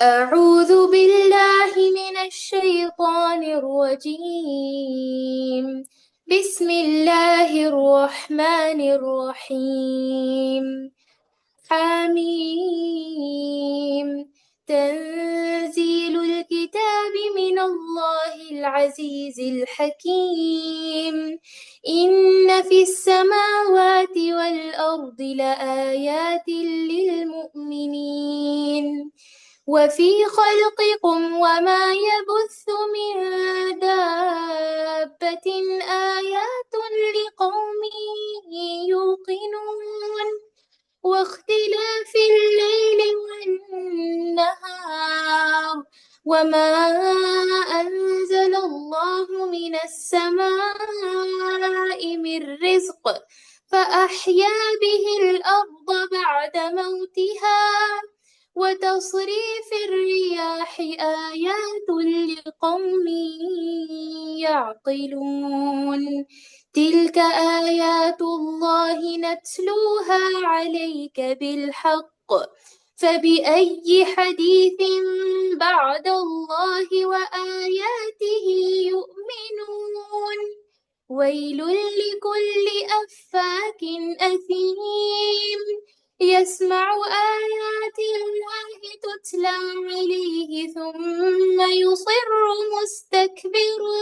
أعوذ بالله من الشيطان الرجيم. بسم الله الرحمن الرحيم. حميم. تنزيل الكتاب من الله العزيز الحكيم. إن في السماوات والأرض لآيات للمؤمنين وفي خلقكم وما يبث من دابة آيات لقوم يوقنون واختلاف الليل والنهار وما أنزل الله من السماء من رزق فأحيا به الأرض بعد موتها وتصريف الرياح آيات لقوم يعقلون تلك آيات الله نتلوها عليك بالحق فبأي حديث بعد الله وآياته يؤمنون ويل لكل أفاك أثيم يسمع آيات الله تتلى عليه ثم يصر مستكبرا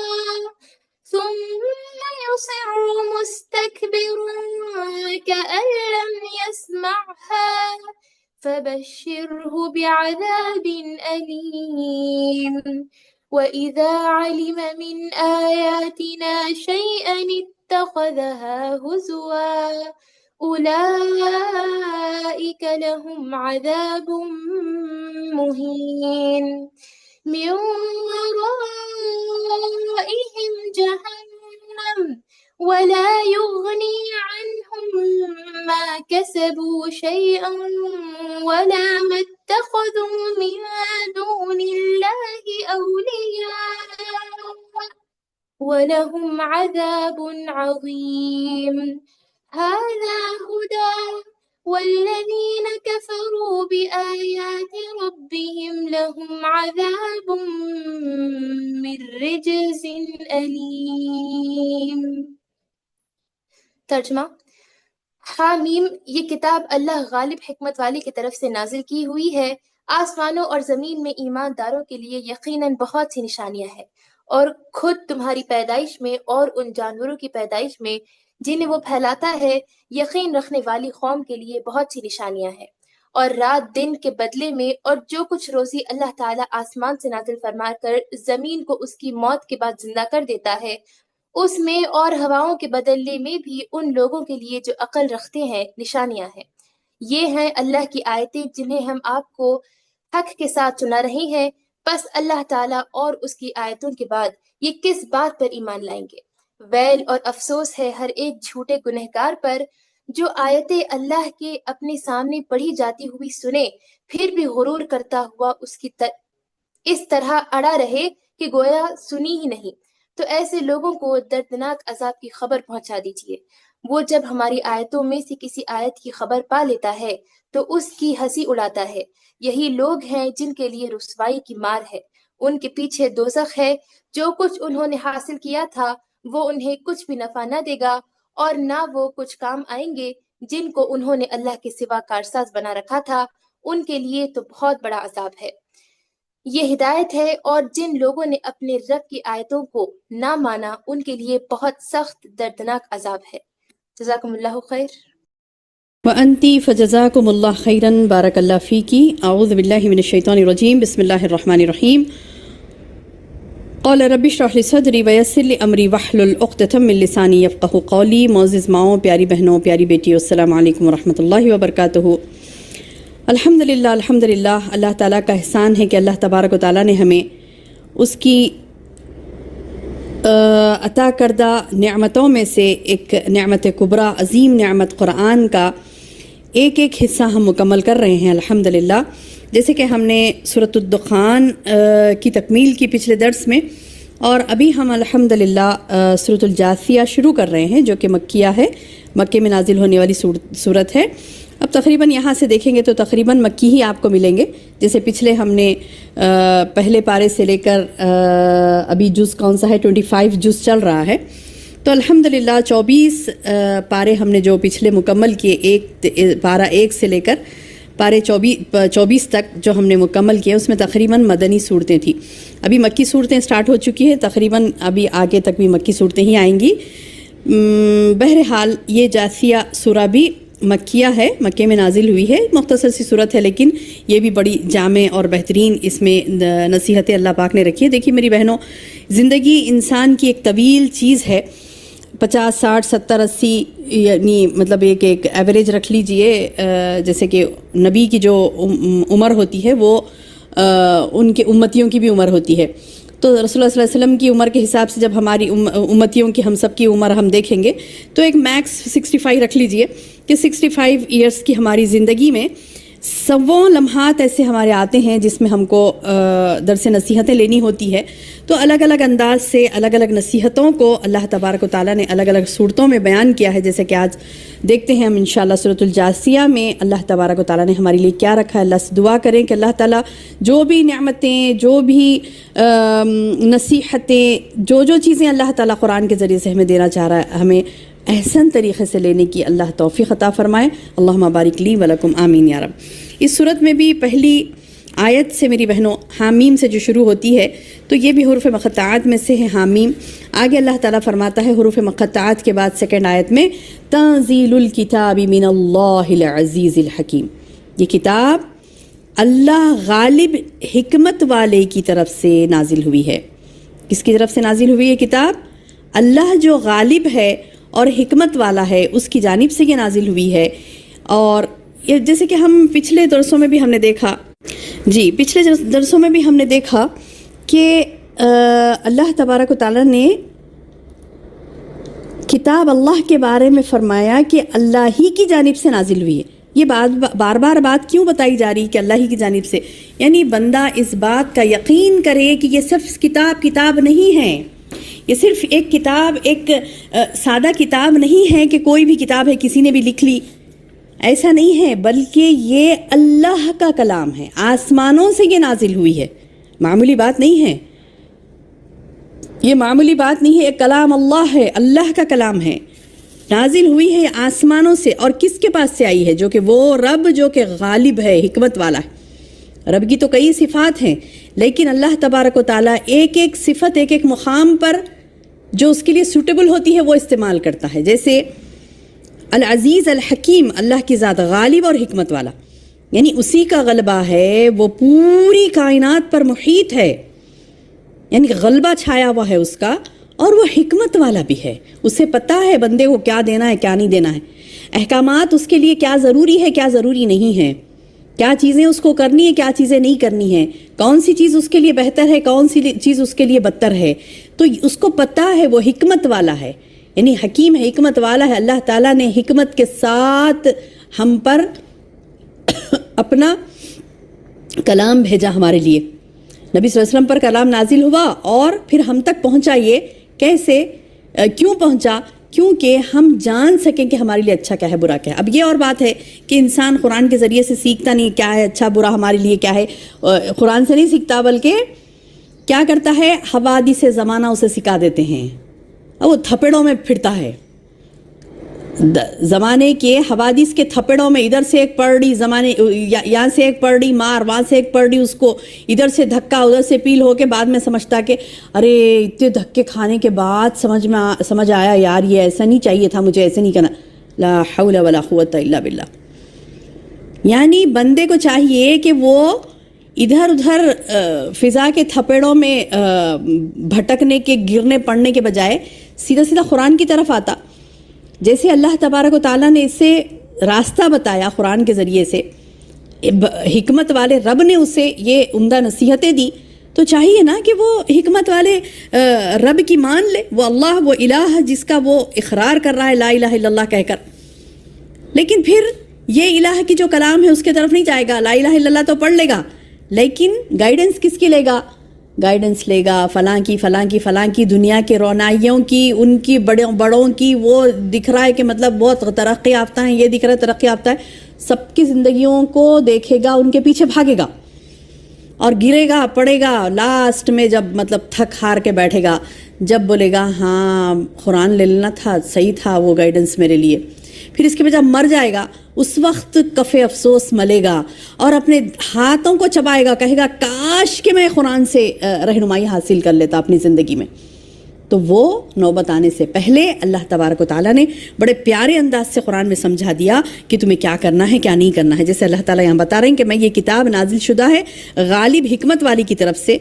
كأن لم يسمعها فبشره بعذاب أليم وإذا علم من آياتنا شيئا اتخذها هزوا أولئك لهم عذاب مهين من ورائهم جهنم ولا يغني عنهم ما كسبوا شيئا ولا ما اتخذوا من دون الله أولياء ولهم عذاب عظيم هذا هدى والذين كفروا بآيات ربهم لهم عذاب من رجز أليم۔ ترجمہ۔ حامیم، یہ کتاب اللہ غالب حکمت والی کی طرف سے نازل کی ہوئی ہے۔ آسمانوں اور زمین میں ایمانداروں کے لیے یقیناً بہت سی نشانیاں ہیں، اور خود تمہاری پیدائش میں اور ان جانوروں کی پیدائش میں جنہیں وہ پھیلاتا ہے یقین رکھنے والی قوم کے لیے بہت سی نشانیاں ہیں۔ اور رات دن کے بدلے میں اور جو کچھ روزی اللہ تعالیٰ آسمان سے نازل فرما کر زمین کو اس کی موت کے بعد زندہ کر دیتا ہے، اس میں اور ہواؤں کے بدلنے میں بھی ان لوگوں کے لیے جو عقل رکھتے ہیں نشانیاں ہیں۔ یہ ہیں اللہ کی آیتیں جنہیں ہم آپ کو حق کے ساتھ سنا رہے ہیں، پس اللہ تعالیٰ اور اس کی آیتوں کے بعد یہ کس بات پر ایمان لائیں گے؟ ویل اور افسوس ہے ہر ایک جھوٹے گنہگار پر جو آیتیں اللہ کے اپنے سامنے پڑھی جاتی ہوئی سنے پھر بھی غرور کرتا ہوا اس طرح اڑا رہے کہ گویا سنی ہی نہیں۔ تو ایسے لوگوں کو دردناک عذاب کی خبر پہنچا دیجیے۔ وہ جب ہماری آیتوں میں سے کسی آیت کی خبر پا لیتا ہے تو اس کی ہنسی اڑاتا ہے۔ یہی لوگ ہیں جن کے لیے رسوائی کی مار ہے، ان کے پیچھے دوزخ ہے۔ جو کچھ انہوں نے حاصل کیا تھا وہ انہیں کچھ بھی نفع نہ دے گا، اور نہ وہ کچھ کام آئیں گے۔ جن کو انہوں نے اللہ کے سوا کارساز بنا رکھا تھا ان کے لیے تو بہت بڑا عذاب ہے۔ یہ ہدایت ہے، اور جن لوگوں نے اپنے رب کی آیتوں کو نہ مانا ان کے لیے بہت سخت دردناک عذاب ہے۔ جزاکم اللہ خیر۔ وأنتی فجزاکم اللہ خیرا، بارک اللہ فیکی۔ اعوذ باللہ من الشیطان الرجیم، بسم اللہ الرحمن الرحیم۔ قال رب اشرح لی صدری ویسر لی امری واحلل عقدۃ من لسانی یفقہوا قولی۔ معزز ماؤں، پیاری بہنوں، پیاری بیٹیوں، السلام علیکم ورحمۃ اللہ وبرکاتہ۔ الحمدللہ اللہ تعالیٰ کا احسان ہے کہ اللہ تبارک و تعالیٰ نے ہمیں اس کی عطا کردہ نعمتوں میں سے ایک نعمت کبریٰ، عظیم نعمت قرآن کا ایک ایک حصہ ہم مکمل کر رہے ہیں الحمدللہ۔ جیسے کہ ہم نے سورۃ الدخان کی تکمیل کی پچھلے درس میں، اور ابھی ہم الحمدللہ سورۃ الجاثیہ شروع کر رہے ہیں جو کہ مکیہ ہے، مکے میں نازل ہونے والی صورت ہے۔ اب تقریباً یہاں سے دیکھیں گے تو تقریباً مکی ہی آپ کو ملیں گے. جیسے پچھلے ہم نے پہلے پارے سے لے کر ابھی جز کون سا ہے 25 جز چل رہا ہے. تو الحمدللہ 24 پارے ہم نے جو پچھلے مکمل کیے، ایک پارہ 1 سے لے کر پارے 24 تک جو ہم نے مکمل کیے، اس میں تقریباً مدنی صورتیں تھیں. ابھی مکی صورتیں سٹارٹ ہو چکی ہیں، تقریباً ابھی آگے تک بھی مکی صورتیں ہی آئیں گی. بہرحال یہ جاثیہ سورہ بھی مکیہ ہے، مکے میں نازل ہوئی ہے. مختصر سی صورت ہے لیکن یہ بھی بڑی جامع اور بہترین اس میں نصیحتیں اللہ پاک نے رکھی ہے. دیکھیے میری بہنوں، زندگی انسان کی ایک طویل چیز ہے. 50 60 70 80 یعنی مطلب ایک ایوریج رکھ لیجئے. جیسے کہ نبی کی جو عمر ہوتی ہے وہ ان کے امتیوں کی بھی عمر ہوتی ہے. تو رسول اللہ صلی اللہ علیہ وسلم کی عمر کے حساب سے جب ہماری امتیوں کی ہم سب کی عمر ہم دیکھیں گے تو ایک میکس 65 رکھ لیجئے کہ 65 ایئرس کی ہماری زندگی میں 100 لمحات ایسے ہمارے آتے ہیں جس میں ہم کو درس نصیحتیں لینی ہوتی ہے. تو الگ الگ انداز سے الگ الگ نصیحتوں کو اللہ تبارک و تعالیٰ نے الگ الگ صورتوں میں بیان کیا ہے. جیسے کہ آج دیکھتے ہیں ہم انشاءاللہ سورۃ الجاثیہ میں اللہ تبارک و تعالیٰ نے ہمارے لیے کیا رکھا ہے. اللہ سے دعا کریں کہ اللہ تعالیٰ جو بھی نعمتیں، جو بھی نصیحتیں، جو چیزیں اللہ تعالیٰ قرآن کے ذریعے سے ہمیں دینا چاہ رہا ہے، ہمیں احسن طریقے سے لینے کی اللہ توفیق عطا فرمائے. اللہم بارک لی ولکم آمین یا رب. اس صورت میں بھی پہلی آیت سے میری بہنوں حامیم سے جو شروع ہوتی ہے تو یہ بھی حروف مقطعات میں سے ہے حامیم. آگے اللہ تعالیٰ فرماتا ہے حروف مقطعات کے بعد سیکنڈ آیت میں تنزیل الکتاب من اللہ العزیز الحکیم. یہ کتاب اللہ غالب حکمت والے کی طرف سے نازل ہوئی ہے. کس کی طرف سے نازل ہوئی ہے کتاب؟ اللہ جو غالب ہے اور حکمت والا ہے اس کی جانب سے یہ نازل ہوئی ہے. اور جیسے کہ ہم پچھلے درسوں میں بھی ہم نے دیکھا بھی ہم نے دیکھا کہ اللہ تبارک و تعالیٰ نے کتاب اللہ کے بارے میں فرمایا کہ اللہ ہی کی جانب سے نازل ہوئی ہے. یہ بار بات کیوں بتائی جا رہی کہ اللہ ہی کی جانب سے؟ یعنی بندہ اس بات کا یقین کرے کہ یہ صرف کتاب نہیں ہے، یہ صرف ایک کتاب، ایک سادہ کتاب نہیں ہے کہ کوئی بھی کتاب ہے کسی نے بھی لکھ لی، ایسا نہیں ہے، بلکہ یہ اللہ کا کلام ہے. آسمانوں سے یہ نازل ہوئی ہے، معمولی بات نہیں ہے، یہ معمولی بات نہیں ہے. ایک کلام اللہ ہے، اللہ کا کلام ہے، نازل ہوئی ہے آسمانوں سے. اور کس کے پاس سے آئی ہے؟ جو کہ وہ رب جو کہ غالب ہے، حکمت والا ہے. رب کی تو کئی صفات ہیں لیکن اللہ تبارک و تعالیٰ ایک ایک صفت ایک ایک مقام پر جو اس کے لیے سوٹیبل ہوتی ہے وہ استعمال کرتا ہے. جیسے العزیز الحکیم، اللہ کی ذات غالب اور حکمت والا، یعنی اسی کا غلبہ ہے، وہ پوری کائنات پر محیط ہے، یعنی غلبہ چھایا ہوا ہے اس کا، اور وہ حکمت والا بھی ہے. اسے پتہ ہے بندے کو کیا دینا ہے کیا نہیں دینا ہے، احکامات اس کے لیے کیا ضروری ہے کیا ضروری نہیں ہے، کیا چیزیں اس کو کرنی ہے کیا چیزیں نہیں کرنی ہے، کون سی چیز اس کے لیے بہتر ہے کون سی چیز اس کے لیے بدتر ہے. تو اس کو پتہ ہے، وہ حکمت والا ہے، یعنی حکیم ہے، حکمت والا ہے. اللہ تعالیٰ نے حکمت کے ساتھ ہم پر اپنا کلام بھیجا ہمارے لیے. نبی صلی اللہ علیہ وسلم پر کلام نازل ہوا اور پھر ہم تک پہنچا. یہ کیسے، کیوں پہنچا؟ کیونکہ ہم جان سکیں کہ ہمارے لیے اچھا کیا ہے برا کیا ہے. اب یہ اور بات ہے کہ انسان قرآن کے ذریعے سے سیکھتا نہیں کیا ہے اچھا برا ہمارے لیے کیا ہے، قرآن سے نہیں سیکھتا بلکہ کیا کرتا ہے، حوادث زمانہ اسے سکھا دیتے ہیں، وہ تھپڑوں میں پھرتا ہے. زمانے کے حوادث کے تھپڑوں میں ادھر سے ایک پرڑی، زمانے یہاں سے ایک پرڑی مار، وہاں سے ایک پرڑی، اس کو ادھر سے دھکا ادھر سے پیل ہو کے بعد میں سمجھتا کہ ارے اتنے دھکے کھانے کے بعد سمجھ آیا یار یہ ایسا نہیں چاہیے تھا، مجھے ایسے نہیں کرنا. لا حول ولا قوت الا باللہ. یعنی بندے کو چاہیے کہ وہ ادھر ادھر فضا کے تھپڑوں میں بھٹکنے کے، گرنے پڑنے کے بجائے سیدھا سیدھا قرآن کی طرف آتا. جیسے اللہ تبارک و تعالیٰ نے اسے راستہ بتایا قرآن کے ذریعے سے، حکمت والے رب نے اسے یہ عمدہ نصیحتیں دی، تو چاہیے نا کہ وہ حکمت والے رب کی مان لے. وہ اللہ، وہ الہ جس کا وہ اقرار کر رہا ہے لا الہ الا اللہ کہہ کر، لیکن پھر یہ الہ کی جو کلام ہے اس کے طرف نہیں جائے گا. لا الہ الا اللہ تو پڑھ لے گا لیکن گائیڈنس کس کی لے گا؟ گائیڈنس لے گا، فلاں کی دنیا کے رونائیوں کی، ان کی بڑوں کی، وہ دکھ رہا ہے کہ مطلب بہت ترقی یافتہ ہیں، یہ دکھ رہا ہے ترقی یافتہ ہے، سب کی زندگیوں کو دیکھے گا، ان کے پیچھے بھاگے گا اور گرے گا، پڑے گا، لاسٹ میں جب مطلب تھک ہار کے بیٹھے گا، جب بولے گا ہاں قرآن لے لینا تھا، صحیح تھا وہ گائیڈنس میرے لیے، پھر اس کے بعد جب مر جائے گا اس وقت کف افسوس ملے گا اور اپنے ہاتھوں کو چبائے گا، کہے گا کاش کہ میں قرآن سے رہنمائی حاصل کر لیتا اپنی زندگی میں۔ تو وہ نوبت آنے سے پہلے اللہ تبارک و تعالیٰ نے بڑے پیارے انداز سے قرآن میں سمجھا دیا کہ تمہیں کیا کرنا ہے کیا نہیں کرنا ہے۔ جیسے اللہ تعالیٰ یہاں بتا رہے ہیں کہ میں یہ کتاب نازل شدہ ہے غالب حکمت والی کی طرف سے،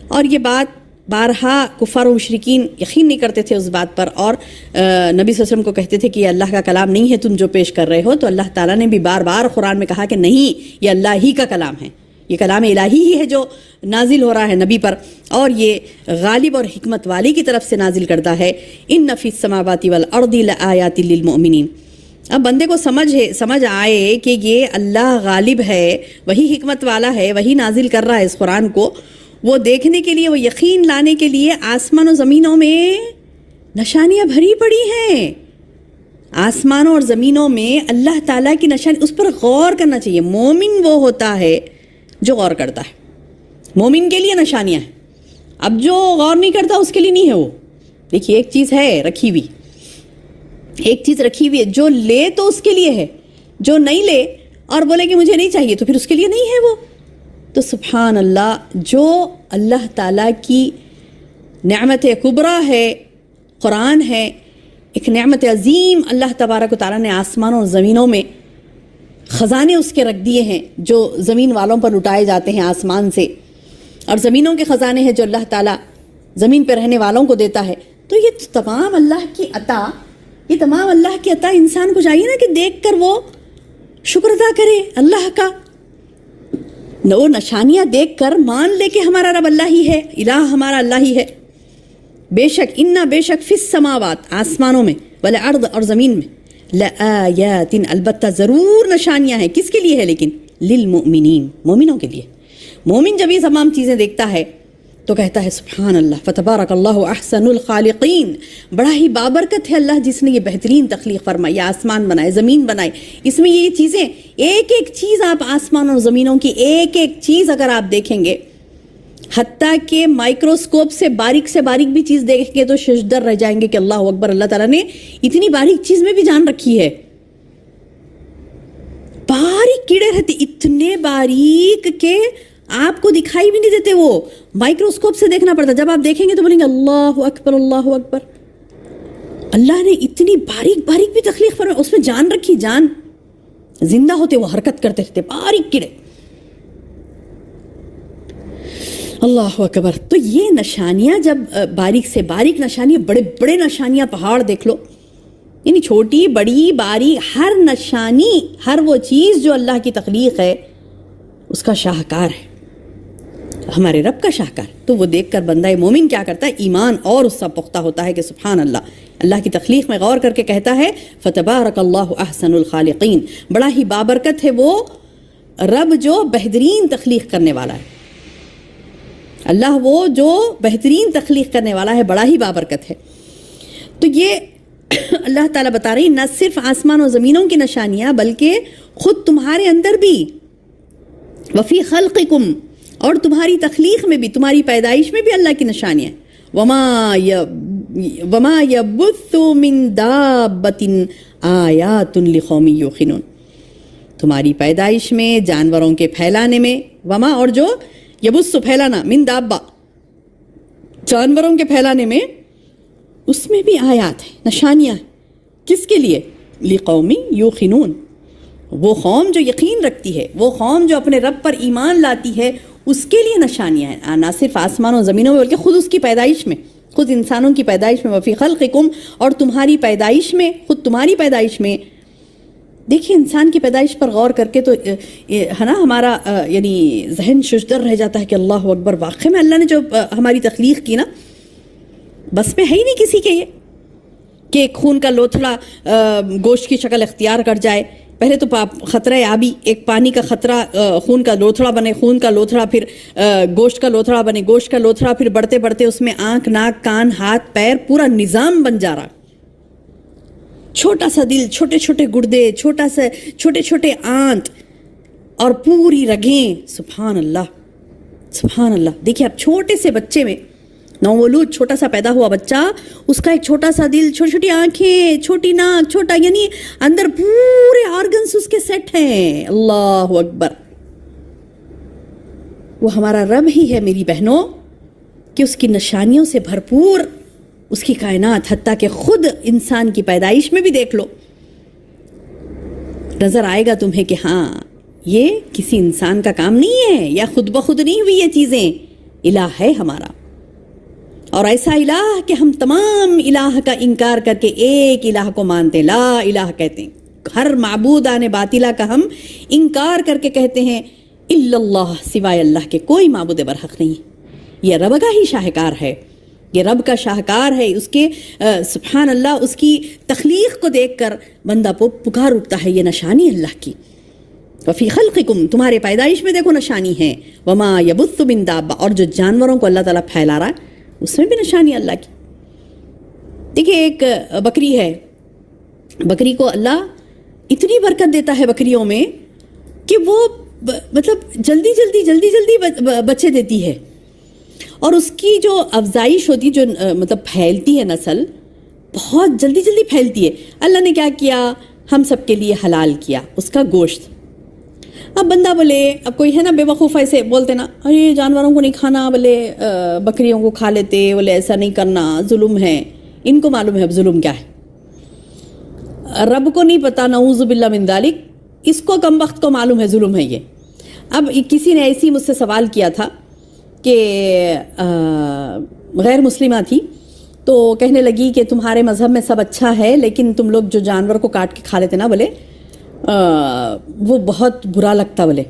اور یہ بات بارہا کفار و مشرکین یقین نہیں کرتے تھے اس بات پر، اور نبی صلی اللہ علیہ وسلم کو کہتے تھے کہ یہ اللہ کا کلام نہیں ہے تم جو پیش کر رہے ہو، تو اللہ تعالیٰ نے بھی بار بار قرآن میں کہا کہ نہیں، یہ اللہ ہی کا کلام ہے، یہ کلام الہی ہی ہے جو نازل ہو رہا ہے نبی پر، اور یہ غالب اور حکمت والی کی طرف سے نازل کرتا ہے۔ ان فی السماوات والارض لآیات للمؤمنین۔ اب بندے کو سمجھ آئے کہ یہ اللہ غالب ہے، وہی حکمت والا ہے، وہی نازل کر رہا ہے اس قرآن کو، وہ دیکھنے کے لیے، وہ یقین لانے کے لیے آسمان و زمینوں میں نشانیاں بھری پڑی ہیں۔ آسمانوں اور زمینوں میں اللہ تعالیٰ کی نشانی، اس پر غور کرنا چاہیے۔ مومن وہ ہوتا ہے جو غور کرتا ہے، مومن کے لیے نشانیاں ہیں، اب جو غور نہیں کرتا اس کے لیے نہیں ہے وہ۔ دیکھیے ایک چیز ہے رکھی ہوئی، ایک چیز رکھی ہوئی ہے، جو لے تو اس کے لیے ہے، جو نہیں لے اور بولے کہ مجھے نہیں چاہیے تو پھر اس کے لیے نہیں ہے وہ۔ تو سبحان اللہ، جو اللہ تعالیٰ کی نعمت کبریٰ ہے، قرآن ہے، ایک نعمت عظیم اللہ تبارک و تعالیٰ نے آسمانوں اور زمینوں میں خزانے اس کے رکھ دیے ہیں جو زمین والوں پر لٹائے جاتے ہیں آسمان سے، اور زمینوں کے خزانے ہیں جو اللہ تعالیٰ زمین پہ رہنے والوں کو دیتا ہے۔ تو یہ تمام اللہ کی عطا، یہ تمام اللہ کی عطا انسان کو چاہیے نا کہ دیکھ کر وہ شکر ادا کرے اللہ کا، وہ نشانیاں دیکھ کر مان لے کہ ہمارا رب اللہ ہی ہے، الہ ہمارا اللہ ہی ہے۔ بے شک بے شک فی السماوات، آسمانوں میں، والارض اور زمین میں، لآیات البتہ ضرور نشانیاں ہیں، کس کے لیے ہے لیکن؟ للمؤمنین، مومنوں کے لیے۔ مومن جب یہ تمام چیزیں دیکھتا ہے تو کہتا ہے سبحان اللہ، فتبارک اللہ احسن الخالقین، بڑا ہی بابرکت ہے اللہ جس نے یہ بہترین تخلیق فرمائی، آسمان بنائے، زمین بنائے، اس میں یہ چیزیں، ایک ایک چیز آپ آسمان اور زمینوں کی ایک ایک چیز اگر آپ دیکھیں گے، حتیٰ کہ مائکروسکوپ سے باریک بھی چیز دیکھیں گے تو ششدر رہ جائیں گے کہ اللہ اکبر، اللہ تعالیٰ نے اتنی باریک چیز میں بھی جان رکھی ہے۔ باریک کیڑے رہتے، اتنے باریک کہ آپ کو دکھائی بھی نہیں دیتے، وہ مائکروسکوپ سے دیکھنا پڑتا، جب آپ دیکھیں گے تو بولیں گے اللہ اکبر اللہ اکبر۔ اللہ نے اتنی باریک بھی تخلیق فرمائی، اس میں جان رکھی، جان زندہ ہوتے، وہ حرکت کرتے رہتے، باریک کیڑے، اللہ اکبر۔ تو یہ نشانیاں، جب باریک سے باریک نشانیاں، بڑے نشانیاں، پہاڑ دیکھ لو، یعنی چھوٹی بڑی باریک ہر نشانی، ہر وہ چیز جو اللہ کی تخلیق ہے اس کا شاہکار ہے، ہمارے رب کا شاہکار۔ تو وہ دیکھ کر بندہ مومن کیا کرتا ہے؟ ایمان اور اس سے پختہ ہوتا ہے کہ سبحان اللہ، اللہ کی تخلیق میں غور کر کے کہتا ہے فتبارک اللہ احسن الخالقین، بڑا ہی بابرکت ہے وہ رب جو بہترین تخلیق کرنے والا ہے، اللہ وہ جو بہترین تخلیق کرنے والا ہے، بڑا ہی بابرکت ہے۔ تو یہ اللہ تعالیٰ بتا رہی نہ صرف آسمان و زمینوں کی نشانیاں بلکہ خود تمہارے اندر بھی، وفی خلقکم، اور تمہاری تخلیق میں بھی، تمہاری پیدائش میں بھی اللہ کی نشانیاں ہیں۔ وما یبث من دابۃ آیات لقوم یوقنون، تمہاری پیدائش میں، جانوروں کے پھیلانے میں، وما اور جو یبث پھیلانا، من دابہ جانوروں کے پھیلانے میں، اس میں بھی آیات ہیں، نشانیاں ہیں۔ کس کے لیے؟ لقوم یوقنون، وہ قوم جو یقین رکھتی ہے، وہ قوم جو اپنے رب پر ایمان لاتی ہے، اس کے لیے نشانیاں ہیں، نہ صرف آسمان و زمینوں میں بلکہ خود اس کی پیدائش میں، خود انسانوں کی پیدائش میں، وفی خلقکم، اور تمہاری پیدائش میں، خود تمہاری پیدائش میں۔ دیکھیے انسان کی پیدائش پر غور کر کے تو ہے نا ہمارا یعنی ذہن ششدر رہ جاتا ہے کہ اللہ اکبر، واقعی میں اللہ نے جو ہماری تخلیق کی نا، بس میں ہے ہی نہیں کسی کے یہ کہ ایک خون کا لوتھڑا گوشت کی شکل اختیار کر جائے، پہلے تو خطرہ آبی، ایک پانی کا خطرہ، خون کا لوتھڑا بنے، خون کا لوتھڑا پھر گوشت کا لوتھڑا بنے، گوشت کا لوتھڑا پھر بڑھتے بڑھتے اس میں آنکھ، ناک، کان، ہاتھ، پیر، پورا نظام بن جا رہا. چھوٹا سا دل، چھوٹے چھوٹے گردے، چھوٹے چھوٹے آنت اور پوری رگیں. سبحان اللہ سبحان اللہ. دیکھیے آپ چھوٹے سے بچے میں، نوولود چھوٹا سا پیدا ہوا بچہ، اس کا ایک چھوٹا سا دل، چھوٹی چھوٹی آنکھیں، چھوٹی ناک، چھوٹا، یعنی اندر پورے آرگنز اس کے سیٹ ہیں. اللہ اکبر. وہ ہمارا رب ہی ہے میری بہنوں، کہ اس کی نشانیوں سے بھرپور اس کی کائنات، حتیٰ کہ خود انسان کی پیدائش میں بھی دیکھ لو، نظر آئے گا تمہیں کہ ہاں یہ کسی انسان کا کام نہیں ہے، یا خود بخود نہیں ہوئی یہ چیزیں، الہ ہے ہمارا. اور ایسا الہ کہ ہم تمام الہ کا انکار کر کے ایک الہ کو مانتے ہیں، لا الہ کہتے ہیں. ہر معبودان باطلہ کا ہم انکار کر کے کہتے ہیں الا اللہ، سوائے اللہ کے کوئی معبود برحق نہیں. یہ رب کا ہی شاہکار ہے، یہ رب کا شاہکار ہے. اس کے سبحان اللہ، اس کی تخلیق کو دیکھ کر بندہ پکار اٹھتا ہے، یہ نشانی اللہ کی. وفی خلقکم، تمہارے پیدائش میں دیکھو نشانی ہے. وما یبث من دابہ، اور جو جانوروں کو اللہ تعالیٰ پھیلا رہا ہے اس میں بھی نشانی اللہ کی. دیکھیے ایک بکری ہے، بکری کو اللہ اتنی برکت دیتا ہے بکریوں میں کہ وہ مطلب جلدی جلدی جلدی جلدی بچے دیتی ہے، اور اس کی جو افزائش ہوتی ہے، جو مطلب پھیلتی ہے نسل، بہت جلدی جلدی پھیلتی ہے. اللہ نے کیا کیا؟ ہم سب کے لیے حلال کیا اس کا گوشت. اب بندہ بولے، اب کوئی ہے نا بے وقوف ایسے بولتے نا، ارے جانوروں کو نہیں کھانا، بولے بکریوں کو کھا لیتے، بولے ایسا نہیں کرنا، ظلم ہے. ان کو معلوم ہے اب ظلم کیا ہے، رب کو نہیں پتا، نعوذ باللہ من ذالک. اس کو کم وقت کو معلوم ہے ظلم ہے یہ. اب کسی نے ایسی مجھ سے سوال کیا تھا کہ غیر مسلمہ تھی، تو کہنے لگی کہ تمہارے مذہب میں سب اچھا ہے، لیکن تم لوگ جو جانور کو کاٹ کے کھا لیتے نا، بولے وہ بہت برا لگتا، بولے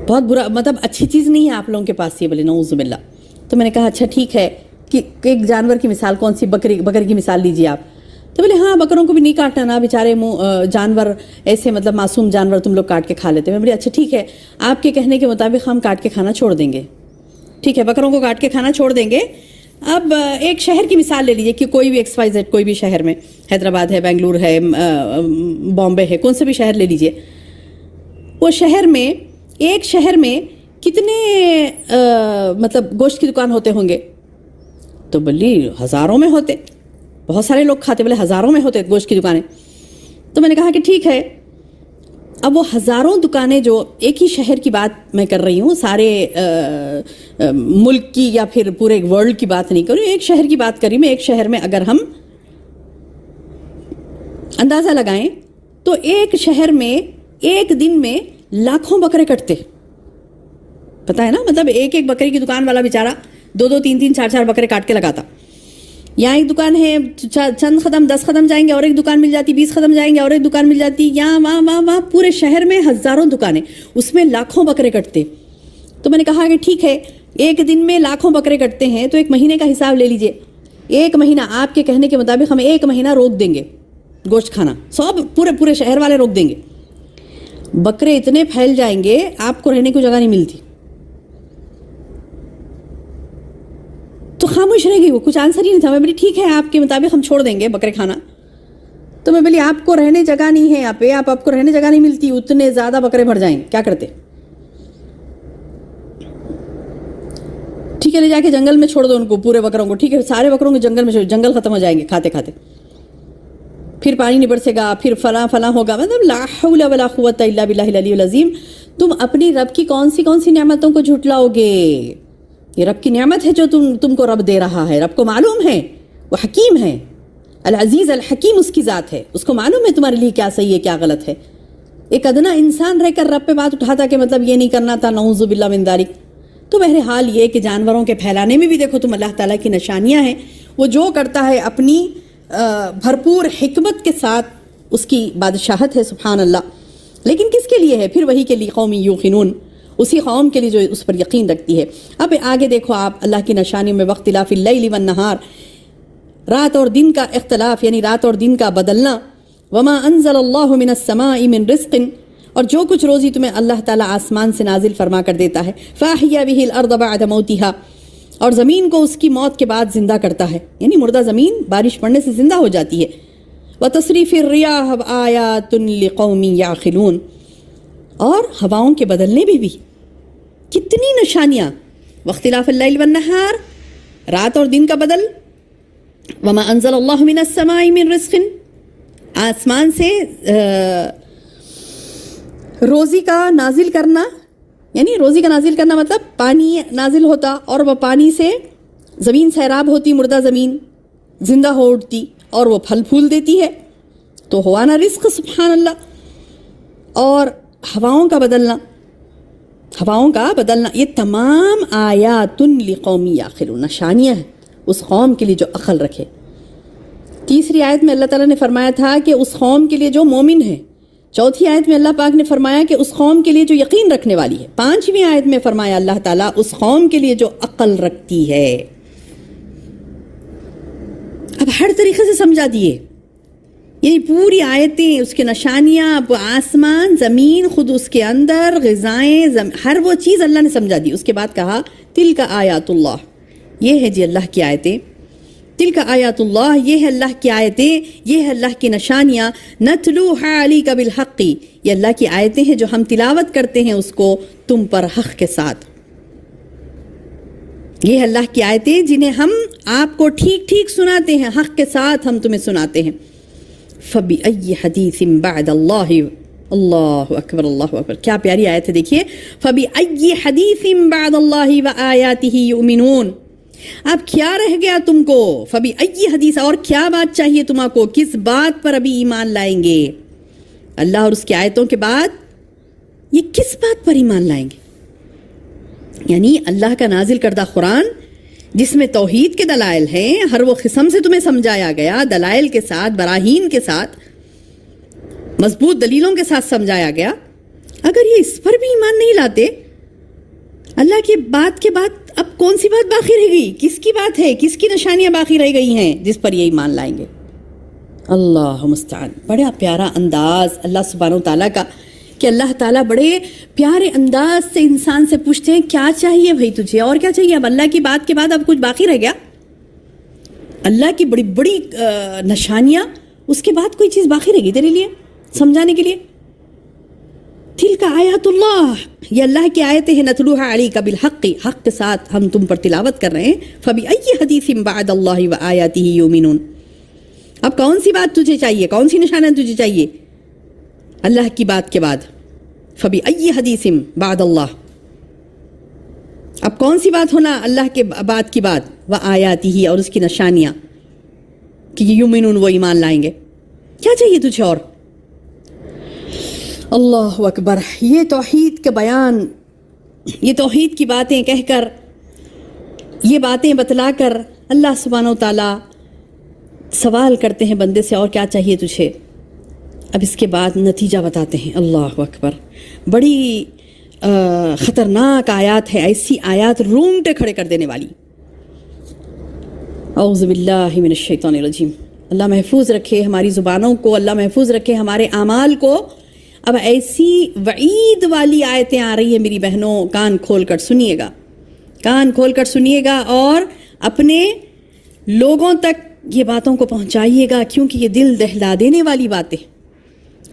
بہت برا، مطلب اچھی چیز نہیں ہے آپ لوگوں کے پاس یہ، بولے نعوذ باللہ. تو میں نے کہا اچھا ٹھیک ہے، کہ ایک جانور کی مثال کون سی؟ بکری کی مثال لیجیے آپ. تو بولے ہاں بکروں کو بھی نہیں کاٹنا نا، بیچارے جانور ایسے مطلب معصوم جانور تم لوگ کاٹ کے کھا لیتے. میں بولے اچھا ٹھیک ہے، آپ کے کہنے کے مطابق ہم کاٹ کے کھانا چھوڑ دیں گے، ٹھیک ہے، بکروں کو کاٹ کے کھانا چھوڑ دیں گے. اب ایک شہر کی مثال لے لیجیے، کہ کوئی بھی ایکس وائی زیڈ، کوئی بھی شہر میں، حیدرآباد ہے، بنگلور ہے، بامبے ہے، کون سے بھی شہر لے لیجیے. وہ شہر میں، ایک شہر میں کتنے مطلب گوشت کی دکان ہوتے ہوں گے؟ تو بولی ہزاروں میں ہوتے، بہت سارے لوگ کھاتے، بولے ہزاروں میں ہوتے گوشت کی دکانیں. تو میں نے کہا کہ ٹھیک ہے، اب وہ ہزاروں دکانیں جو ایک ہی شہر کی بات میں کر رہی ہوں، سارے ملک کی یا پھر پورے ورلڈ کی بات نہیں کر رہی، ایک شہر کی بات کر رہی میں. ایک شہر میں اگر ہم اندازہ لگائیں تو ایک شہر میں ایک دن میں لاکھوں بکرے کٹتے. پتہ ہے نا، مطلب ایک ایک بکری کی دکان والا بیچارہ 2 3 4 بکرے کاٹ کے لگاتا. یہاں ایک دکان ہے، چند قدم 10 قدم جائیں گے اور ایک دکان مل جاتی، 20 قدم جائیں گے اور ایک دکان مل جاتی، یہاں وہاں پورے شہر میں ہزاروں دکانیں، اس میں لاکھوں بکرے کٹتے. تو میں نے کہا کہ ٹھیک ہے، ایک دن میں لاکھوں بکرے کٹتے ہیں تو ایک مہینے کا حساب لے لیجئے. ایک مہینہ آپ کے کہنے کے مطابق ہم ایک مہینہ روک دیں گے گوشت کھانا، سب پورے شہر والے روک دیں گے. بکرے اتنے پھیل جائیں گے آپ کو رہنے کو جگہ نہیں ملتی. تو خاموش رہ گئی، وہ کچھ آنسر ہی نہیں تھا. میں بولی ٹھیک ہے، آپ کے مطابق ہم چھوڑ دیں گے بکرے کھانا. تو میں بولی آپ کو رہنے جگہ نہیں ہے یہاں پہ، آپ کو رہنے جگہ نہیں ملتی، اتنے زیادہ بکرے بھر جائیں گے، کیا کرتے؟ ٹھیک ہے، لے جا کے جنگل میں چھوڑ دو ان کو، پورے بکروں کو. ٹھیک ہے، سارے بکروں کو جنگل میں چھوڑ، جنگل ختم ہو جائیں گے کھاتے کھاتے، پھر پانی نہیں برسے گا، پھر فلاں ہوگا. مطلب لا حول ولا قوت الا باللہ العلی العظیم. تم اپنی رب کی کون سی نعمتوں کو جھٹلاؤ گے؟ یہ رب کی نعمت ہے جو تم کو رب دے رہا ہے. رب کو معلوم ہے وہ حکیم ہے، العزیز الحکیم اس کی ذات ہے، اس کو معلوم ہے تمہارے لیے کیا صحیح ہے کیا غلط ہے. ایک ادنا انسان رہ کر رب پہ بات اٹھاتا کہ مطلب یہ نہیں کرنا تھا، نعوذ باللہ من ذالک. تو بہرحال یہ کہ جانوروں کے پھیلانے میں بھی دیکھو تم اللہ تعالیٰ کی نشانیاں ہیں. وہ جو کرتا ہے اپنی بھرپور حکمت کے ساتھ، اس کی بادشاہت ہے، سبحان اللہ. لیکن کس کے لیے ہے؟ پھر وہی کے لیے، قوم یوقنون، اسی قوم کے لیے جو اس پر یقین رکھتی ہے. اب آگے دیکھو آپ اللہ کی نشانیوں میں، واختلاف اللیل والنہار، رات اور دن کا اختلاف، یعنی رات اور دن کا بدلنا. وما انزل اللہ من السماء من رزق، اور جو کچھ روزی تمہیں اللہ تعالیٰ آسمان سے نازل فرما کر دیتا ہے، فاحیا به الارض بعد موتها، اور زمین کو اس کی موت کے بعد زندہ کرتا ہے، یعنی مردہ زمین بارش پڑنے سے زندہ ہو جاتی ہے۔ وتصریف الریاح آیات لقوم یعقلون، اور ہواؤں کے بدلنے بھی کتنی نشانیاں، واختلاف اللیل والنہار، رات اور دن کا بدل، وما انزل اللہ من السماء من رزق، آسمان سے روزی کا نازل کرنا، یعنی روزی کا نازل کرنا مطلب پانی نازل ہوتا اور وہ پانی سے زمین سیراب ہوتی، مردہ زمین زندہ ہو اٹھتی اور وہ پھل پھول دیتی ہے، تو ہوا نا رزق، سبحان اللہ۔ اور ہواؤں کا بدلنا، یہ تمام آیات لقوم یعقلون، نشانیاں ہیں اس قوم کے لیے جو عقل رکھے۔ تیسری آیت میں اللہ تعالیٰ نے فرمایا تھا کہ اس قوم کے لیے جو مومن ہے، چوتھی آیت میں اللہ پاک نے فرمایا کہ اس قوم کے لیے جو یقین رکھنے والی ہے، پانچویں آیت میں فرمایا اللہ تعالیٰ اس قوم کے لیے جو عقل رکھتی ہے۔ اب ہر طریقے سے سمجھا دیے، یعنی پوری آیتیں، اس کے نشانیاں، آسمان، زمین، خود اس کے اندر غذائیں، ہر وہ چیز اللہ نے سمجھا دی۔ اس کے بعد کہا تلک آیات اللہ، یہ ہے جی اللہ کی آیتیں، تلک آیات اللہ، یہ ہے اللہ کی آیتیں، یہ ہے اللہ کی نشانیاں، نتلوہا علیک بالحق، یہ اللہ کی آیتیں ہیں جو ہم تلاوت کرتے ہیں اس کو تم پر حق کے ساتھ۔ یہ ہے اللہ کی آیتیں جنہیں ہم آپ کو ٹھیک ٹھیک سناتے ہیں، حق کے ساتھ ہم تمہیں سناتے ہیں۔ فَبِأَيِّ حَدِيثٍ بَعْدَ اللَّهِ، اللہ اکبر اللہ اکبر، کیا پیاری آیت ہے، دیکھیے فَبِأَيِّ حَدِيثٍ بَعْدَ اللَّهِ وَآيَاتِهِ يُؤْمِنُونَ، اب کیا رہ گیا تم کو، فَبِأَيِّ حدیث، اور کیا بات چاہیے تم کو، کس بات پر ابھی ایمان لائیں گے، اللہ اور اس کی آیتوں کے بعد یہ کس بات پر ایمان لائیں گے؟ یعنی اللہ کا نازل کردہ قرآن جس میں توحید کے دلائل ہیں، ہر وہ قسم سے تمہیں سمجھایا گیا، دلائل کے ساتھ، براہین کے ساتھ، مضبوط دلیلوں کے ساتھ سمجھایا گیا، اگر یہ اس پر بھی ایمان نہیں لاتے، اللہ کی بات کے بعد اب کون سی بات باقی رہ گئی، کس کی بات ہے، کس کی نشانیاں باقی رہ گئی ہیں جس پر یہ ایمان لائیں گے؟ اللہ مستعان۔ بڑا پیارا انداز اللہ سبحانہ وتعالیٰ کا کہ اللہ تعالیٰ بڑے پیارے انداز سے انسان سے پوچھتے ہیں کیا چاہیے بھائی تجھے، اور کیا چاہیے؟ اب اللہ کی بات کے بعد اب کچھ باقی رہ گیا؟ اللہ کی بڑی بڑی نشانیاں، اس کے بعد کوئی چیز باقی رہ گئی تیرے لیے سمجھانے کے لیے؟ تلک آیات اللہ، یہ اللہ کی آیتیں ہیں، نتلوہا علیک بالحق، حق کے ساتھ ہم تم پر تلاوت کر رہے ہیں۔ فبأی حدیث بعد اللہ وآیاتہ یؤمنون، اب کون سی بات تجھے چاہیے، کون سی نشانہ تجھے چاہیے اللہ کی بات کے بعد؟ فبأی حدیث بعد اللہ، اب کون سی بات ہونا اللہ کے بات کی بات، وآیاتہ، اور اس کی نشانیاں کہ یؤمنون، وہ ایمان لائیں گے، کیا چاہیے تجھے اور؟ اللہ اکبر۔ یہ توحید کا بیان، یہ توحید کی باتیں کہہ کر، یہ باتیں بتلا کر اللہ سبحانہ و تعالیٰ سوال کرتے ہیں بندے سے، اور کیا چاہیے تجھے؟ اب اس کے بعد نتیجہ بتاتے ہیں۔ اللہ اکبر، بڑی خطرناک آیات ہے، ایسی آیات رونگٹے کھڑے کر دینے والی۔ اعوذ باللہ من الشیطان الرجیم، اللہ محفوظ رکھے ہماری زبانوں کو، اللہ محفوظ رکھے ہمارے اعمال کو۔ اب ایسی وعید والی آیتیں آ رہی ہیں میری بہنوں، کان کھول کر سنیے گا، کان کھول کر سنیے گا، اور اپنے لوگوں تک یہ باتوں کو پہنچائیے گا، کیونکہ یہ دل دہلا دینے والی باتیں۔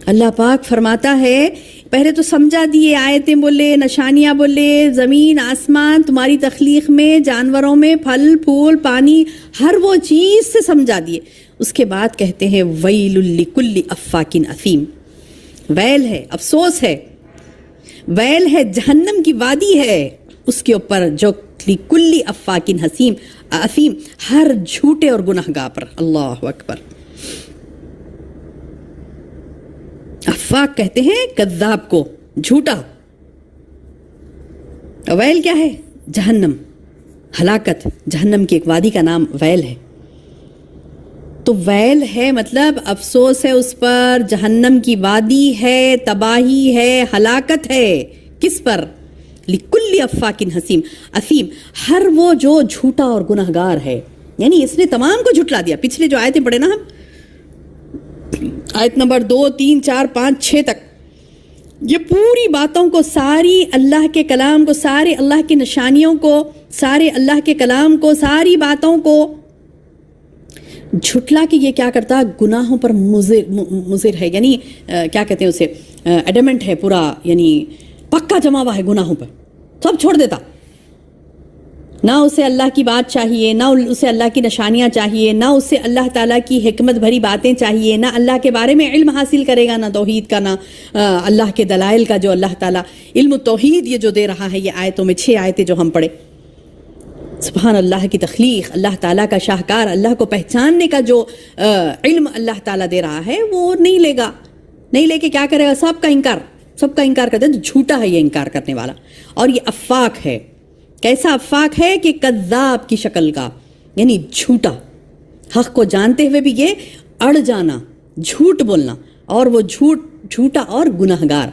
اللہ پاک فرماتا ہے، پہلے تو سمجھا دیے، آیتیں بولے، نشانیاں بولے، زمین آسمان تمہاری تخلیق میں، جانوروں میں، پھل پھول، پانی، ہر وہ چیز سے سمجھا دیے۔ اس کے بعد کہتے ہیں ویل لکل افاک اثیم، ویل ہے، افسوس ہے، ویل ہے، جہنم کی وادی ہے اس کے اوپر، جو لکل افاک اثیم، ہر جھوٹے اور گناہگار پر۔ اللہ اکبر۔ افاک کہتے ہیں کذاب کو، جھوٹا۔ ویل کیا ہے؟ جہنم، ہلاکت، جہنم کی ایک وادی کا نام ویل ہے۔ تو ویل ہے مطلب افسوس ہے اس پر، جہنم کی وادی ہے، تباہی ہے، ہلاکت ہے، کس پر؟ لکل افاک اثیم، ہر وہ جو جھوٹا اور گناہگار ہے، یعنی اس نے تمام کو جھٹلا دیا۔ پچھلے جو آیتیں پڑھے نا ہم، آیت نمبر 2, 3, 4, 5, 6 تک یہ پوری باتوں کو, ساری اللہ کے کلام کو, سارے اللہ کی نشانیوں کو, سارے اللہ کے کلام کو, ساری باتوں کو جھٹلا کے یہ کیا کرتا, گناہوں پر مضر ہے, یعنی کیا کہتے ہیں اسے, ایڈمنٹ ہے پورا, یعنی پکا جمع ہوا ہے گناہوں پر, سب چھوڑ دیتا. نہ اسے اللہ کی بات چاہیے, نہ اسے اللہ کی نشانیاں چاہیے, نہ اسے اللہ تعالیٰ کی حکمت بھری باتیں چاہیے, نہ اللہ کے بارے میں علم حاصل کرے گا, نہ توحید کا, نہ اللہ کے دلائل کا, جو اللہ تعالیٰ علم توحید یہ جو دے رہا ہے, یہ آیتوں میں 6 آیتیں جو ہم پڑھے, سبحان اللہ کی تخلیق, اللہ تعالیٰ کا شاہکار, اللہ کو پہچاننے کا جو علم اللہ تعالیٰ دے رہا ہے, وہ نہیں لے گا, نہیں لے کے کیا کرے گا, سب کا انکار کرتے ہیں. جھوٹا ہے یہ انکار کرنے والا, اور یہ افاق ہے. کیسا افاق ہے کہ کذاب کی شکل کا, یعنی جھوٹا, حق کو جانتے ہوئے بھی یہ اڑ جانا, جھوٹ بولنا, اور وہ جھوٹا اور گناہگار,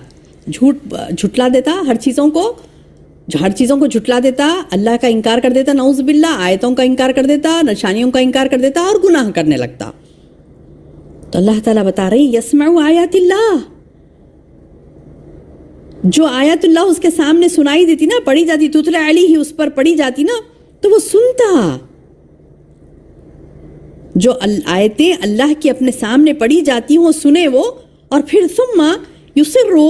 جھٹلا دیتا ہر چیزوں کو جھٹلا دیتا, اللہ کا انکار کر دیتا, نعوذ باللہ, آیتوں کا انکار کر دیتا, نشانیوں کا انکار کر دیتا, اور گناہ کرنے لگتا. تو اللہ تعالیٰ بتا رہے یسمع آیات اللہ, جو آیات اللہ اس کے سامنے سنائی دیتی نا, پڑھی جاتی, تتلا علیہ, اس پر پڑھی جاتی نا, تو وہ سنتا. جو آیتیں اللہ کی اپنے سامنے پڑھی جاتی ہوں سنے وہ, اور پھر ثم یسرو,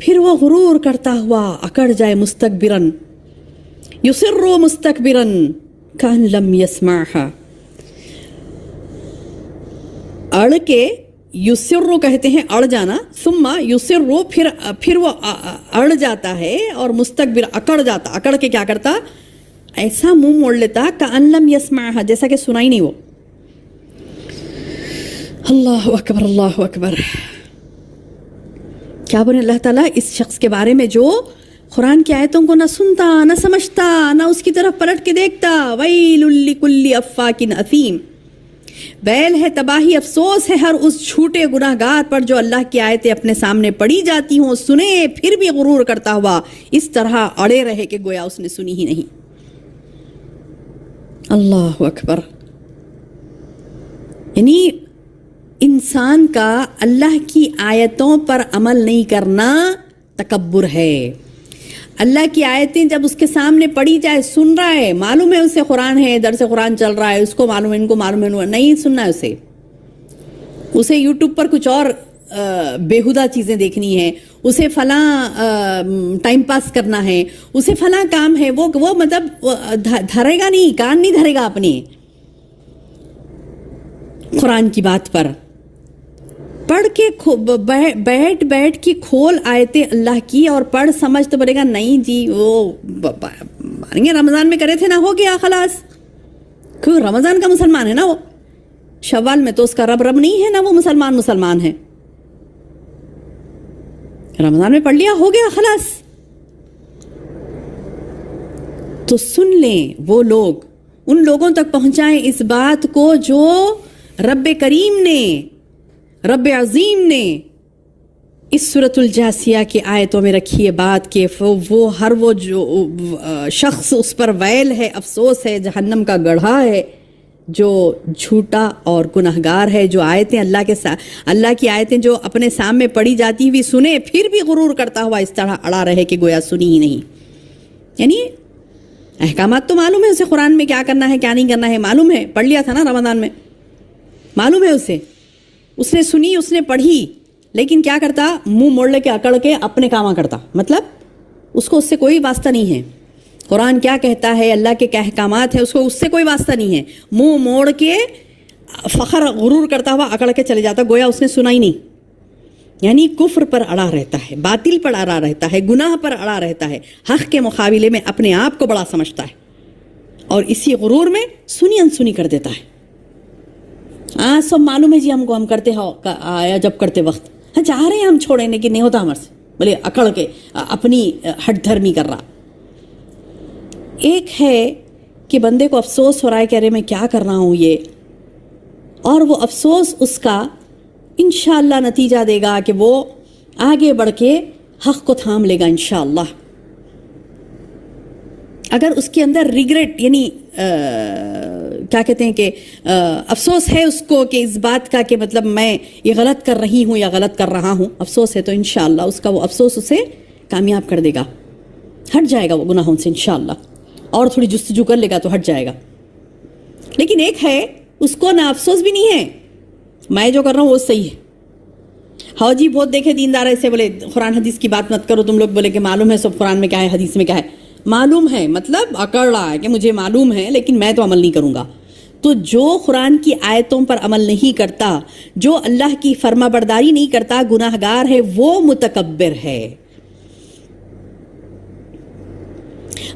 پھر وہ غرور کرتا ہوا اکڑ جائے, مستکبرن, یسرو مستکبرن کان لم یسمعها, اڑ کے یسرو کہتے ہیں اڑ جانا, ثم یسرو, پھر وہ اڑ جاتا ہے, اور مستکبر اکڑ جاتا, اکڑ کے کیا کرتا, ایسا منہ موڑ لیتا کان لم یسمعها, جیسا کہ سنا ہی نہیں وہ. اللہ اکبر, اللہ اکبر. کیا بولے اللہ تعالیٰ اس شخص کے بارے میں جو قرآن کی آیتوں کو نہ سنتا, نہ سمجھتا, نہ اس کی طرف پلٹ کے دیکھتا. ویل لکل افاک اثیم, ویل ہے, تباہی, افسوس ہے ہر اس جھوٹے گناہ گار پر جو اللہ کی آیتیں اپنے سامنے پڑھی جاتی ہوں سنے, پھر بھی غرور کرتا ہوا اس طرح اڑے رہے کہ گویا اس نے سنی ہی نہیں. اللہ اکبر. یعنی انسان کا اللہ کی آیتوں پر عمل نہیں کرنا تکبر ہے. اللہ کی آیتیں جب اس کے سامنے پڑھی جائے, سن رہا ہے, معلوم ہے اسے قرآن ہے, درس قرآن چل رہا ہے, اس کو معلوم ہے, ان کو معلوم ہے, نہیں سننا ہے اسے یوٹیوب پر کچھ اور بیہودہ چیزیں دیکھنی ہے, اسے فلاں ٹائم پاس کرنا ہے, اسے فلاں کام ہے, وہ مطلب دھرے گا نہیں, کان نہیں دھرے گا اپنے قرآن کی بات پر. پڑھ کے بیٹھ کے کھول آیتیں اللہ کی اور پڑھ سمجھ تو بولے گا نہیں جی وہ رمضان میں کرے تھے نا, ہو گیا خلاص. کیوں, رمضان کا مسلمان ہے نا وہ, شوال میں تو اس کا رب نہیں ہے نا, وہ مسلمان ہے. رمضان میں پڑھ لیا, ہو گیا خلاص. تو سن لیں وہ لوگ, ان لوگوں تک پہنچائیں اس بات کو جو رب کریم نے, رب عظیم نے اس سورۃ الجاسیہ کی آیتوں میں رکھی ہے بات کہ وہ جو شخص اس پر ویل ہے, افسوس ہے, جہنم کا گڑھا ہے, جو جھوٹا اور گنہگار ہے, جو آیتیں اللہ کی آیتیں جو اپنے سامنے پڑھی جاتی ہوئی سنے, پھر بھی غرور کرتا ہوا اس طرح اڑا رہے کہ گویا سنی ہی نہیں. یعنی احکامات تو معلوم ہے اسے, قرآن میں کیا کرنا ہے کیا نہیں کرنا ہے معلوم ہے, پڑھ لیا تھا نا رمضان میں, معلوم ہے اسے, اس نے سنی, اس نے پڑھی, لیکن کیا کرتا, منہ موڑ لے کے اکڑ کے اپنے کاماں کرتا. مطلب اس کو اس سے کوئی واسطہ نہیں ہے. قرآن کیا کہتا ہے, اللہ کے کیا احکامات ہیں, اس کو اس سے کوئی واسطہ نہیں ہے. منہ موڑ کے فخر غرور کرتا ہوا اکڑ کے چلے جاتا, گویا اس نے سنا ہی نہیں. یعنی کفر پر اڑا رہتا ہے, باطل پر اڑا رہتا ہے, گناہ پر اڑا رہتا ہے, حق کے مقابلے میں اپنے آپ کو بڑا سمجھتا ہے, اور اسی غرور میں سنی انسنی کر دیتا ہے. سب معلوم ہے جی ہم کو, ہم کرتے آیا جب کرتے وقت, چاہ رہے ہیں ہم چھوڑیں لیکن نہیں ہوتا ہمارے سے, بولے اکڑ کے اپنی ہٹ دھرمی کر رہا. ایک ہے کہ بندے کو افسوس ہو رہا ہے کہ ارے میں کیا کر رہا ہوں یہ, اور وہ افسوس اس کا انشاءاللہ نتیجہ دے گا کہ وہ آگے بڑھ کے حق کو تھام لے گا انشاءاللہ. اگر اس کے اندر ریگریٹ یعنی کیا کہتے ہیں کہ افسوس ہے اس کو کہ اس بات کا کہ مطلب میں یہ غلط کر رہی ہوں یا غلط کر رہا ہوں، افسوس ہے، تو انشاءاللہ اس کا وہ افسوس اسے کامیاب کر دے گا، ہٹ جائے گا وہ گناہوں سے انشاءاللہ، اور تھوڑی جستجو کر لے گا تو ہٹ جائے گا۔ لیکن ایک ہے اس کو نہ افسوس بھی نہیں ہے، میں جو کر رہا ہوں وہ صحیح ہے۔ ہاں جی بہت دیکھے دیندار ایسے بولے قرآن حدیث کی بات مت کرو تم لوگ، بولے کہ معلوم ہے سب قرآن میں کیا ہے حدیث میں کیا ہے، معلوم ہے مطلب اکڑ رہا ہے کہ مجھے معلوم ہے لیکن میں تو عمل نہیں کروں گا۔ تو جو قرآن کی آیتوں پر عمل نہیں کرتا، جو اللہ کی فرما برداری نہیں کرتا، گناہ گار ہے، وہ متکبر ہے۔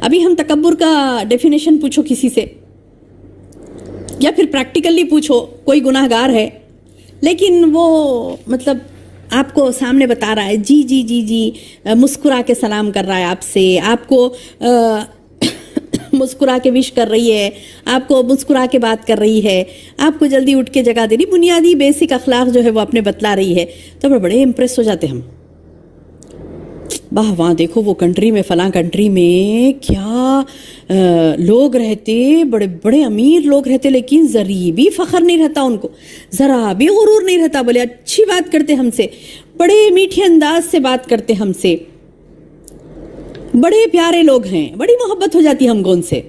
ابھی ہم تکبر کا ڈیفینیشن پوچھو کسی سے، یا پھر پریکٹیکلی پوچھو، کوئی گناہ گار ہے لیکن وہ مطلب آپ کو سامنے بتا رہا ہے جی جی جی جی، مسکرا کے سلام کر رہا ہے آپ سے، آپ کو مسکرا کے وش کر رہی ہے، آپ کو مسکرا کے بات کر رہی ہے، آپ کو جلدی اٹھ کے جگہ دے رہی، بنیادی بیسک اخلاق جو ہے وہ اپنے بتلا رہی ہے، تو بڑے امپریس ہو جاتے ہم، واہ وہاں دیکھو وہ کنٹری میں، فلاں کنٹری میں کیا لوگ رہتے، بڑے بڑے امیر لوگ رہتے، لیکن ذرا بھی فخر نہیں رہتا ان کو، ذرا بھی غرور نہیں رہتا، بولے اچھی بات کرتے ہم سے، بڑے میٹھے انداز سے بات کرتے ہم سے، بڑے پیارے لوگ ہیں، بڑی محبت ہو جاتی ہم کو ان سے۔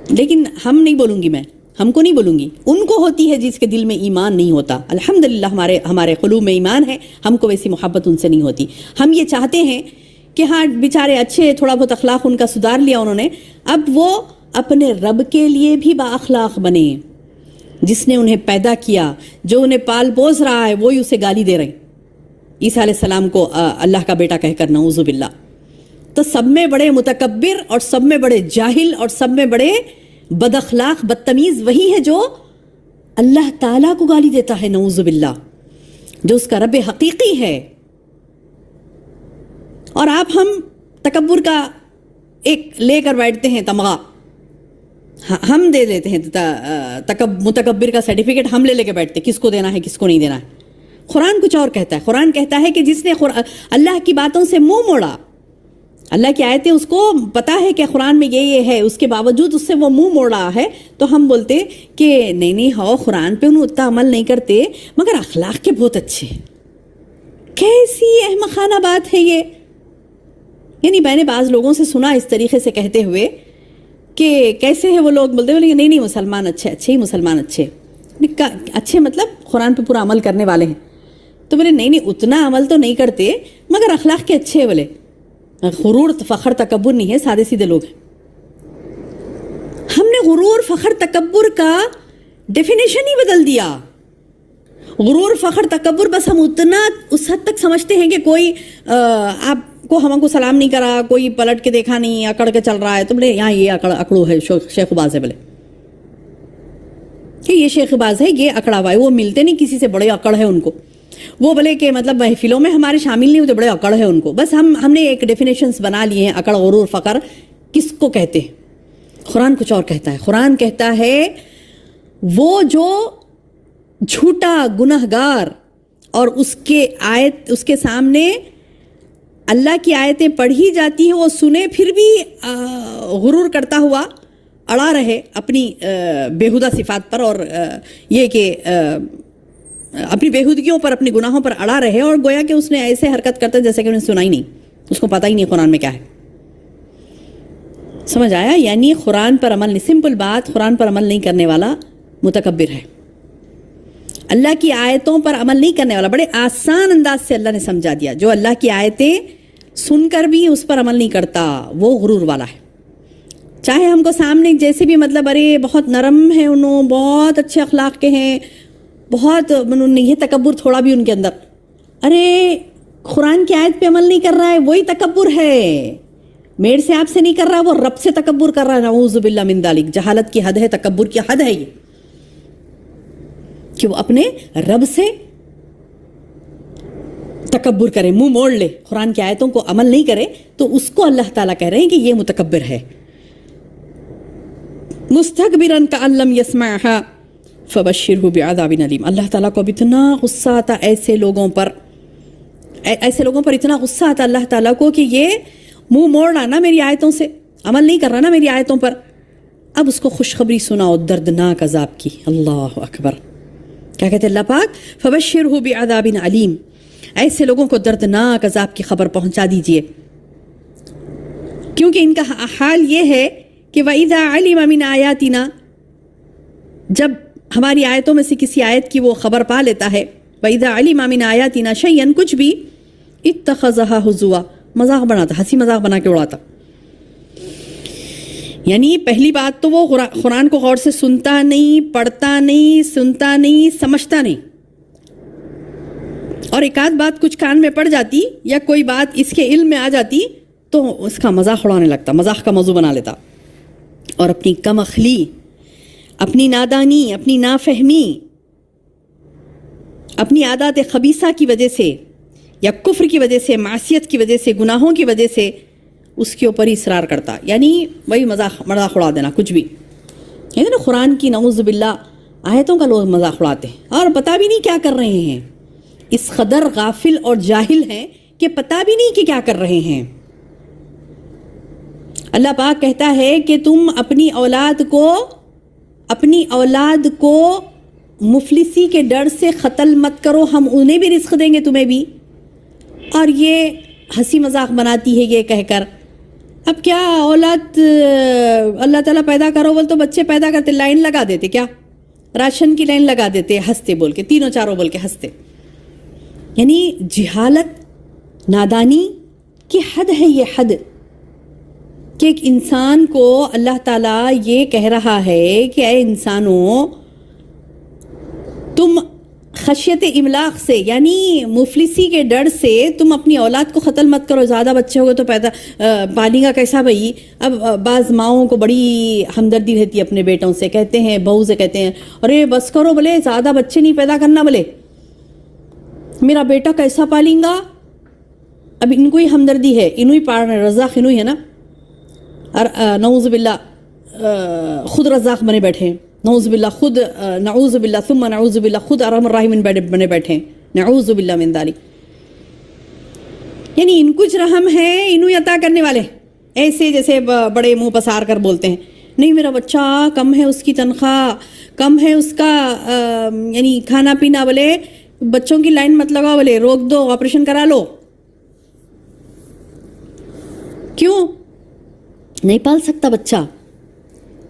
لیکن ہم نہیں بولوں گی، میں ہم کو نہیں بولوں گی، ان کو ہوتی ہے جس کے دل میں ایمان نہیں ہوتا۔ الحمدللہ ہمارے قلوب میں ایمان ہے، ہم کو ویسی محبت ان سے نہیں ہوتی۔ ہم یہ چاہتے ہیں کہ ہاں بیچارے اچھے، تھوڑا بہت اخلاق ان کا سدھار لیا انہوں نے، اب وہ اپنے رب کے لیے بھی با اخلاق بنے، جس نے انہیں پیدا کیا، جو انہیں پال پوس رہا ہے، وہی اسے گالی دے رہے ہیں، عیسیٰ علیہ السلام کو اللہ کا بیٹا کہہ کر، نعوذ باللہ۔ تو سب میں بڑے متکبر اور سب میں بڑے جاہل اور سب میں بڑے بد اخلاق بدتمیز وہی ہے جو اللہ تعالیٰ کو گالی دیتا ہے، نعوذ باللہ، جو اس کا رب حقیقی ہے۔ اور آپ ہم تکبر کا ایک لے کر بیٹھتے ہیں تمغہ، ہم دے لیتے ہیں متکبر کا سرٹیفکیٹ، ہم لے کے بیٹھتے ہیں، کس کو دینا ہے کس کو نہیں دینا ہے۔ قرآن کچھ اور کہتا ہے، قرآن کہتا ہے کہ جس نے اللہ کی باتوں سے منہ موڑا، اللہ کی آیتیں اس کو پتا ہے کہ قرآن میں یہ ہے، اس کے باوجود اس سے وہ منہ موڑ رہا ہے، تو ہم بولتے کہ نہیں ہو قرآن پہ انہوں اتنا عمل نہیں کرتے مگر اخلاق کے بہت اچھے۔ کیسی احمقانہ بات ہے یہ! یعنی میں نے بعض لوگوں سے سنا اس طریقے سے کہتے ہوئے کہ کیسے ہیں وہ لوگ، بولتے ہیں نہیں مسلمان اچھے ہی مسلمان اچھے مطلب قرآن پہ پورا عمل کرنے والے ہیں، تو بولے نہیں اتنا عمل تو نہیں کرتے مگر اخلاق کے اچھے، بولے غرور فخر تکبر نہیں ہے، سادے سیدھے لوگ ہیں۔ ہم نے غرور فخر تکبر کا ڈیفینیشن ہی بدل دیا۔ غرور فخر تکبر بس ہم اتنا اس حد تک سمجھتے ہیں کہ کوئی آپ کو ہم کو سلام نہیں کرا، کوئی پلٹ کے دیکھا نہیں، اکڑ کے چل رہا ہے، تو بولے یہاں یہ اکڑو ہے، شیخ باز ہے، بولے کہ یہ شیخ باز ہے، یہ اکڑا ہوا ہے، وہ ملتے نہیں کسی سے، بڑے اکڑ ہے ان کو، وہ بولے کہ مطلب محفلوں میں ہمارے شامل نہیں ہوتے، بڑے اکڑ ہے ان کو۔ بس ہم نے ایک ڈیفینیشنز بنا لیے ہیں، اکڑ غرور فخر کس کو کہتے ہیں۔ قرآن کچھ اور کہتا ہے، قرآن کہتا ہے وہ جو جھوٹا گنہگار اور اس کے سامنے اللہ کی آیتیں پڑھی جاتی ہیں، وہ سنے پھر بھی غرور کرتا ہوا اڑا رہے اپنی بےہودہ صفات پر، اور یہ کہ اپنی بےہودگیوں پر، اپنی گناہوں پر اڑا رہے، اور گویا کہ اس نے ایسے حرکت کرتا جیسے کہ انہیں سنا ہی نہیں، اس کو پتہ ہی نہیں قرآن میں کیا ہے۔ سمجھ آیا؟ یعنی قرآن پر عمل نہیں، سمپل بات، قرآن پر عمل نہیں کرنے والا متکبر ہے۔ اللہ کی آیتوں پر عمل نہیں کرنے والا، بڑے آسان انداز سے اللہ نے سمجھا دیا، جو اللہ کی آیتیں سن کر بھی اس پر عمل نہیں کرتا، وہ غرور والا ہے۔ چاہے ہم کو سامنے جیسے بھی مطلب ارے بہت نرم ہیں، انہوں بہت اچھے اخلاق کے ہیں، بہت یہ تکبر تھوڑا بھی ان کے اندر، ارے قرآن کی آیت پہ عمل نہیں کر رہا ہے، وہی تکبر ہے، میرے سے آپ سے نہیں کر رہا، وہ رب سے تکبر کر رہا ہے، نعوذ باللہ من ذالک۔ جہالت کی حد ہے، تکبر کی حد ہے یہ، کہ وہ اپنے رب سے تکبر کرے، منہ موڑ لے، قرآن کی آیتوں کو عمل نہیں کرے، تو اس کو اللہ تعالیٰ کہہ رہے ہیں کہ یہ متکبر ہے۔ مستکبرن کأن لم یسمعھا فبشرہ بعذاب علیم۔ اللہ تعالیٰ کو اب اتنا غصہ آتا ایسے لوگوں پر اتنا غصہ آتا اللہ تعالیٰ کو کہ یہ منہ موڑ رہا نا میری آیتوں سے، عمل نہیں کر رہا نا میری آیتوں پر، اب اس کو خوشخبری سناؤ دردناک عذاب کی. اللہ اکبر. کیا کہتے اللہ پاک؟ فبشرہ بعذاب علیم. ایسے لوگوں کو دردناک عذاب کی خبر پہنچا دیجئے، کیونکہ ان کا حال یہ ہے کہ وَإِذَا عَلِمَ مِنْ آیَاتِنَا، جب ہماری آیتوں میں سے کسی آیت کی وہ خبر پا لیتا ہے، وَإِذَا عَلِمَ مِنْ آیَاتِنَا شَيْئًا، کچھ بھی، اتَّخَذَهَا ہُزُوًا، مذاق بناتا، ہنسی مذاق بنا کے اڑاتا. یعنی پہلی بات تو وہ قرآن کو غور سے سنتا نہیں، پڑھتا نہیں، سنتا نہیں، سمجھتا نہیں، اور ایک آدھ بات کچھ کان میں پڑ جاتی یا کوئی بات اس کے علم میں آ جاتی تو اس کا مذاق اڑانے لگتا، مذاق کا موضوع بنا لیتا، اور اپنی کم عقلی، اپنی نادانی، اپنی نافہمی، اپنی عادات خبیثہ کی وجہ سے یا کفر کی وجہ سے، معصیت کی وجہ سے، گناہوں کی وجہ سے اس کے اوپر ہی اصرار کرتا. یعنی وہی مذاق اڑا دینا کچھ بھی. یعنی نا قرآن کی نعوذ باللہ آیتوں کا لوگ مذاق اڑاتے ہیں اور پتہ بھی نہیں کیا کر رہے ہیں. اس قدر غافل اور جاہل ہیں کہ پتہ بھی نہیں کہ کیا کر رہے ہیں. اللہ پاک کہتا ہے کہ تم اپنی اولاد کو مفلسی کے ڈر سے قتل مت کرو، ہم انہیں بھی رزق دیں گے تمہیں بھی. اور یہ ہنسی مذاق بناتی ہے یہ کہہ کر. اب کیا اولاد اللہ تعالیٰ پیدا کرو بول تو بچے پیدا کرتے، لائن لگا دیتے، کیا راشن کی لائن لگا دیتے ہنستے بول کے، تینوں چاروں بول کے ہنستے. یعنی جہالت، نادانی کی حد ہے یہ حد، کہ ایک انسان کو اللہ تعالیٰ یہ کہہ رہا ہے کہ اے انسانوں، تم خشیت املاق سے یعنی مفلسی کے ڈر سے تم اپنی اولاد کو قتل مت کرو. زیادہ بچے ہوگے تو پالیں گا کیسا بھائی؟ اب بعض ماؤں کو بڑی ہمدردی رہتی ہے اپنے بیٹوں سے، کہتے ہیں بہو سے کہتے ہیں ارے بس کرو بولے، زیادہ بچے نہیں پیدا کرنا بولے، میرا بیٹا کیسا پالیں گا. اب ان کو ہی ہمدردی ہے، انہوں ہی پال رہے، رزاق انہوں ہی ہے نا، اور نعوذ باللہ خود رزاق بنے بیٹھے ہیں، نعوذ باللہ خود، نعوذ باللہ ثم نعوذ باللہ خود ارحم الراحمین بنے بیٹھے ہیں، نعوذ باللہ من ذالک. یعنی ان کچھ رحم ہے، انہوں عطا کرنے والے، ایسے جیسے بڑے منہ پسار کر بولتے ہیں نہیں میرا بچہ کم ہے، اس کی تنخواہ کم ہے، اس کا یعنی کھانا پینا، بولے بچوں کی لائن مت لگاؤ، بولے روک دو، آپریشن کرا لو. کیوں نہیں پال سکتا بچہ؟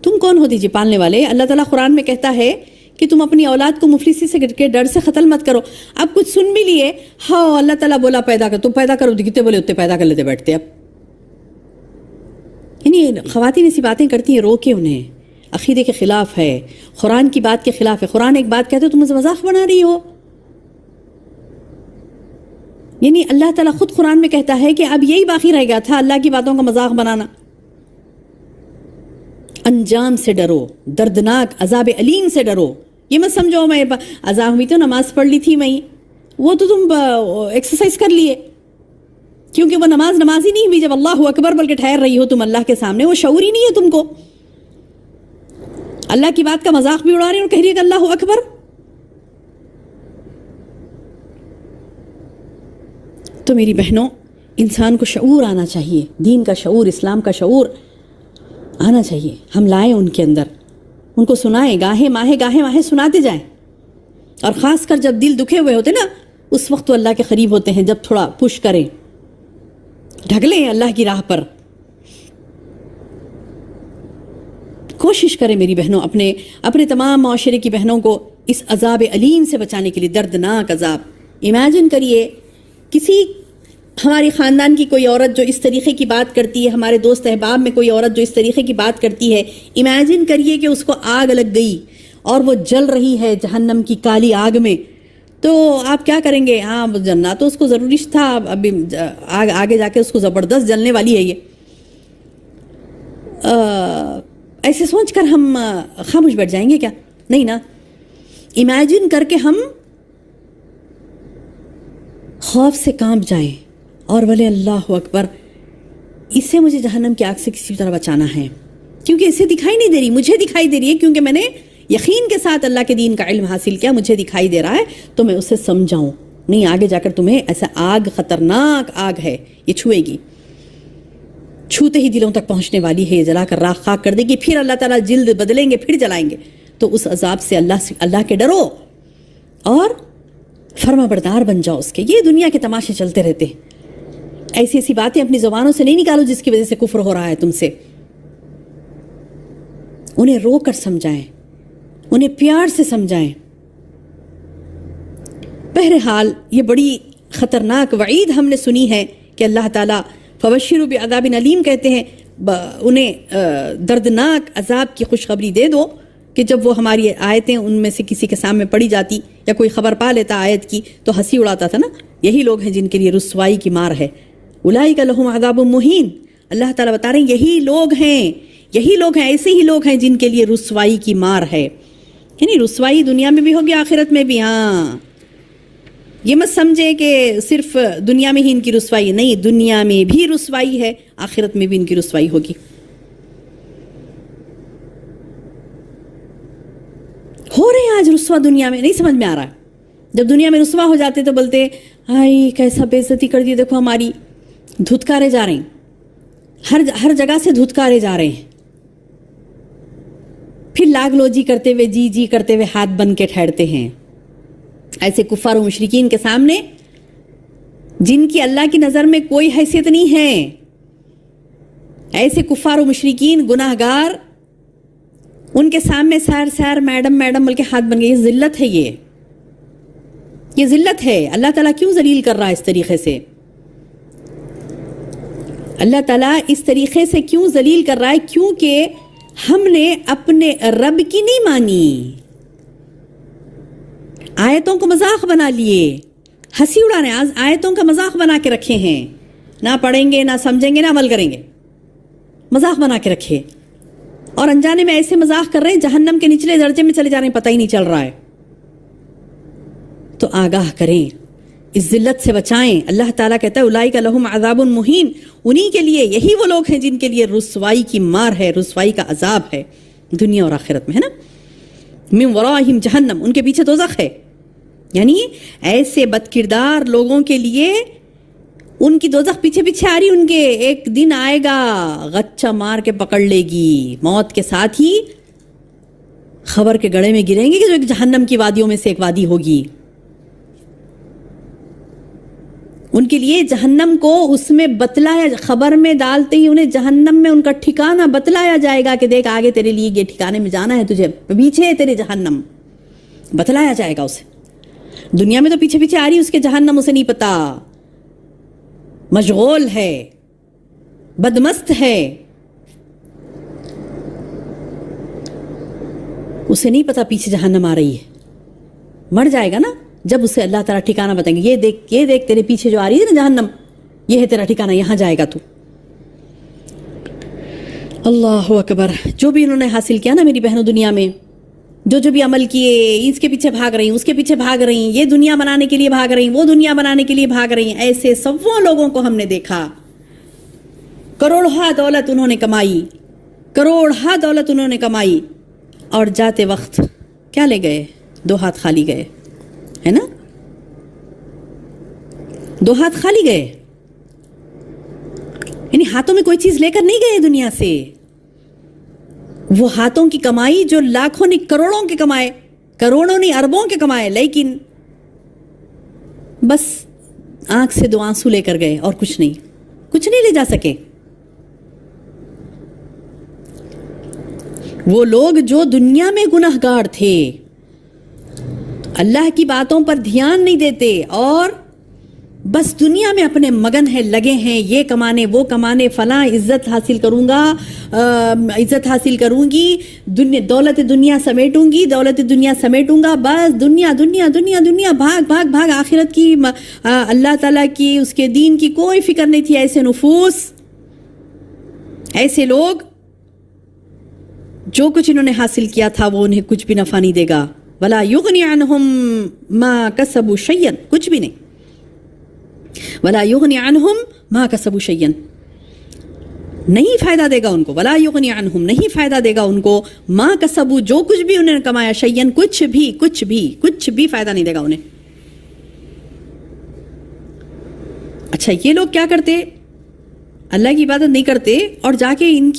تم کون ہو دیجیے پالنے والے؟ اللہ تعالیٰ قرآن میں کہتا ہے کہ تم اپنی اولاد کو مفلسی سے کے ڈر سے قتل مت کرو. اب کچھ سن بھی لیے، ہاں اللہ تعالیٰ بولا پیدا کر، تو پیدا کرو، کتنے بولے اتنے پیدا کر لیتے بیٹھتے. اب یعنی خواتین ایسی باتیں کرتی ہیں، رو کے انہیں عقیدے کے خلاف ہے، قرآن کی بات کے خلاف ہے. قرآن ایک بات کہتے تم مذاق بنا رہی ہو. یعنی اللہ تعالیٰ خود قرآن میں کہتا ہے کہ اب یہی باقی رہ گیا تھا، اللہ کی باتوں کا مذاق بنانا. انجام سے ڈرو، دردناک عذاب علیم سے ڈرو. یہ مت سمجھو میں عذاب ہوئی تو نماز پڑھ لی تھی، میں وہ تو تم ایکسرسائز کر لیے، کیونکہ وہ نماز ہی نہیں ہوئی جب اللہ اکبر بول کے ٹھہر رہی ہو تم اللہ کے سامنے. وہ شعور ہی نہیں ہے تم کو، اللہ کی بات کا مذاق بھی اڑا رہے اور کہہ رہی ہے کہ اللہ اکبر. تو میری بہنوں، انسان کو شعور آنا چاہیے، دین کا شعور، اسلام کا شعور آنا چاہیے. ہم لائیں ان کے اندر، ان کو سنائیں، گاہے ماہے سناتے جائیں. اور خاص کر جب دل دکھے ہوئے ہوتے نا، اس وقت تو اللہ کے قریب ہوتے ہیں، جب تھوڑا پش کریں، ڈھگلیں اللہ کی راہ پر. کوشش کریں میری بہنوں، اپنے تمام معاشرے کی بہنوں کو اس عذاب علیم سے بچانے کے لیے. دردناک عذاب. امیجن کریے کسی ہماری خاندان کی کوئی عورت جو اس طریقے کی بات کرتی ہے، ہمارے دوست احباب میں کوئی عورت جو اس طریقے کی بات کرتی ہے، امیجن کریے کہ اس کو آگ لگ گئی اور وہ جل رہی ہے جہنم کی کالی آگ میں، تو آپ کیا کریں گے؟ ہاں جلنا تو اس کو ضروری تھا، ابھی آگے جا کے اس کو زبردست جلنے والی ہے. یہ ایسے سوچ کر ہم خاموش بیٹھ جائیں گے کیا؟ نہیں نا. امیجن کر کے ہم خوف سے کانپ جائیں اور بولے اللہ اکبر، اس سے مجھے جہنم کی آگ سے کسی طرح بچانا ہے، کیونکہ اسے دکھائی نہیں دے رہی، مجھے دکھائی دے رہی ہے، کیونکہ میں نے یقین کے ساتھ اللہ کے دین کا علم حاصل کیا، مجھے دکھائی دے رہا ہے تو میں اسے سمجھاؤں. نہیں، آگے جا کر تمہیں ایسا آگ، خطرناک آگ ہے، یہ چھوئے گی. چھوتے ہی دلوں تک پہنچنے والی ہے، یہ جلا کر راکھ خاک کر دے گی، پھر اللہ تعالیٰ جلد بدلیں گے، پھر جلائیں گے. تو اس عذاب سے اللہ کے ڈرو اور فرما بردار بن جاؤ اس کے. یہ دنیا کے تماشے چلتے رہتے ہیں، ایسی ایسی باتیں اپنی زبانوں سے نہیں نکالو جس کی وجہ سے کفر ہو رہا ہے تم سے. انہیں رو کر سمجھائیں، انہیں پیار سے سمجھائیں. بہرحال یہ بڑی خطرناک وعید ہم نے سنی ہے کہ اللہ تعالیٰ فبشروا بعذاب علیم کہتے ہیں، انہیں دردناک عذاب کی خوشخبری دے دو کہ جب وہ ہماری آیتیں ان میں سے کسی کے سامنے پڑھی جاتی یا کوئی خبر پا لیتا آیت کی تو ہنسی اڑاتا تھا نا. یہی لوگ ہیں جن کے لیے رسوائی کی مار ہے. اولئک لہم عذاب مہین. اللہ تعالیٰ بتا رہے ہیں یہی لوگ ہیں، ایسے ہی لوگ ہیں جن کے لیے رسوائی کی مار ہے. یعنی رسوائی دنیا میں بھی ہوگی آخرت میں بھی. ہاں، یہ مت سمجھے کہ صرف دنیا میں ہی ان کی رسوائی، نہیں، دنیا میں بھی رسوائی ہے، آخرت میں بھی ان کی رسوائی ہوگی. ہو رہے ہیں آج رسوا دنیا میں، نہیں سمجھ میں آ رہا ہے. جب دنیا میں رسوا ہو جاتے تو بولتے آئی کیسا بے عزتی کر دی، دیکھو ہماری، دھتکارے جا رہے ہیں، ہر جگہ سے دھتکارے جا رہے ہیں. پھر لاگ لوجی کرتے ہوئے، جی کرتے ہوئے ہاتھ بن کے ٹھہرتے ہیں. ایسے کفار و مشرکین کے سامنے جن کی اللہ کی نظر میں کوئی حیثیت نہیں ہے، ایسے کفار و مشرکین گناہ گار، ان کے سامنے سیر میڈم بول کے ہاتھ بن گئے. یہ ذلت ہے، یہ ذلت ہے. اللہ تعالیٰ کیوں ذلیل کر رہا ہے اس طریقے سے؟ اللہ تعالیٰ اس طریقے سے کیوں ذلیل کر رہا ہے؟ کیونکہ ہم نے اپنے رب کی نہیں مانی، آیتوں کو مذاق بنا لیے، ہنسی اڑا رہے ہیں، آیتوں کا مذاق بنا کے رکھے ہیں، نہ پڑھیں گے، نہ سمجھیں گے، نہ عمل کریں گے، مذاق بنا کے رکھے. اور انجانے میں ایسے مذاق کر رہے ہیں جہنم کے نچلے درجے میں چلے جا رہے ہیں، پتہ ہی نہیں چل رہا ہے. تو آگاہ کریں، اس ذلت سے بچائیں. اللہ تعالیٰ کہتا ہے اولئک لہم عذاب مہین. انہی کے لیے، یہی وہ لوگ ہیں جن کے لیے رسوائی کی مار ہے، رسوائی کا عذاب ہے دنیا اور آخرت میں، ہے نا. من ورائہم جہنم، ان کے پیچھے دوزخ ہے. یعنی ایسے بد کردار لوگوں کے لیے ان کی دوزخ پیچھے آ رہی. ان کے ایک دن آئے گا غچہ مار کے پکڑ لے گی، موت کے ساتھ ہی خبر کے گڑھے میں گریں گے کہ جو ایک جہنم کی وادیوں میں سے ایک وادی ہوگی. ان کے لیے جہنم کو اس میں بتلایا، خبر میں ڈالتے ہی انہیں جہنم میں ان کا ٹھکانہ بتلایا جائے گا کہ دیکھ آگے تیرے لیے یہ ٹھکانے میں جانا ہے، تجھے پیچھے ہے تیرے جہنم، بتلایا جائے گا اسے. دنیا میں تو پیچھے آ رہی اس کے جہنم، اسے نہیں پتا، مشغول ہے، بدمست ہے، اسے نہیں پتا پیچھے جہنم آ رہی ہے. مر جائے گا نا جب اسے اللہ تعالیٰ ٹھکانہ بتائیں گے، یہ دیکھ تیرے پیچھے جو آ رہی ہے نا جہنم، یہ ہے تیرا ٹھکانہ، یہاں جائے گا تو. اللہ اکبر. جو بھی انہوں نے حاصل کیا نا میری بہنوں دنیا میں، جو بھی عمل کیے، اس کے پیچھے بھاگ رہی، اس کے پیچھے بھاگ رہی، یہ دنیا بنانے کے لیے بھاگ رہی، وہ دنیا بنانے کے لیے بھاگ رہی، ایسے سبوں لوگوں کو ہم نے دیکھا. کروڑہا دولت انہوں نے کمائی، کروڑہا دولت انہوں نے کمائی، اور جاتے وقت کیا لے گئے؟ 2 ہاتھ خالی گئے، ہے نا. 2 ہاتھ خالی گئے، یعنی ہاتھوں میں کوئی چیز لے کر نہیں گئے دنیا سے. وہ ہاتھوں کی کمائی جو لاکھوں نے، کروڑوں کے کمائے، کروڑوں نے اربوں کے کمائے، لیکن بس آنکھ سے 2 آنسو لے کر گئے اور کچھ نہیں لے جا سکے. وہ لوگ جو دنیا میں گناہ گار تھے، اللہ کی باتوں پر دھیان نہیں دیتے اور بس دنیا میں اپنے مگن ہیں، لگے ہیں، یہ کمانے وہ کمانے، فلاں عزت حاصل کروں گا، عزت حاصل کروں گی، دولت دنیا سمیٹوں گا، بس دنیا دنیا دنیا دنیا، بھاگ آخرت کی، اللہ تعالیٰ کی، اس کے دین کی کوئی فکر نہیں تھی. ایسے نفوس، ایسے لوگ، جو کچھ انہوں نے حاصل کیا تھا وہ انہیں کچھ بھی نفع نہیں دے گا. ولا یغنی عنہم ما کسبوا شیئا، کچھ بھی نہیں. ولا یغنی عنہم ما کسبوا شیئا، نہیں فائدہ دے گا ان کو. ولا یغنی عنہم، نہیں فائدہ دے گا ان کو، ما کسبوا، جو کچھ بھی انہوں نے کمایا، شیئا، کچھ بھی فائدہ نہیں دے گا انہیں. اچھا، یہ لوگ کیا کرتے؟ اللہ کی عبادت نہیں کرتے اور جا کے ان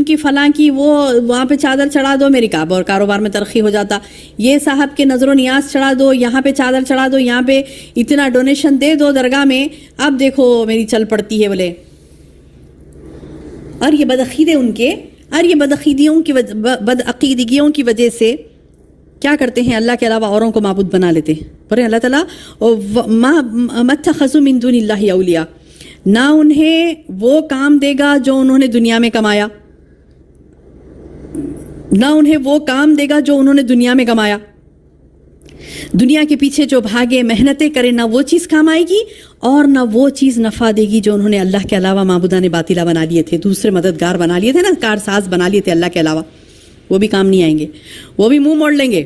کی فلاں کی وہ وہاں پہ چادر چڑھا دو، میری کاروبار میں ترقی ہو جاتا، یہ صاحب کے نظر و نیاز چڑھا دو، یہاں پہ چادر چڑھا دو، یہاں پہ اتنا ڈونیشن دے دو درگاہ میں، اب دیکھو میری چل پڑتی ہے بولے. اور یہ بدعقیدگیوں کی وجہ سے کیا کرتے ہیں؟ اللہ کے علاوہ اوروں کو معبود بنا لیتے ہیں. پر اللہ تعالیٰ ما اتخذوا من دون اللہ اولیاء، نہ انہیں وہ کام دے گا جو انہوں نے دنیا میں کمایا، دنیا کے پیچھے جو بھاگے محنتیں کرے، نہ وہ چیز کام آئے گی اور نہ وہ چیز نفع دے گی جو انہوں نے اللہ کے علاوہ معبودان باطلہ بنا لیے تھے، دوسرے مددگار بنا لیے تھے نا، کارساز بنا لیے تھے اللہ کے علاوہ. وہ بھی کام نہیں آئیں گے، وہ بھی منہ موڑ لیں گے،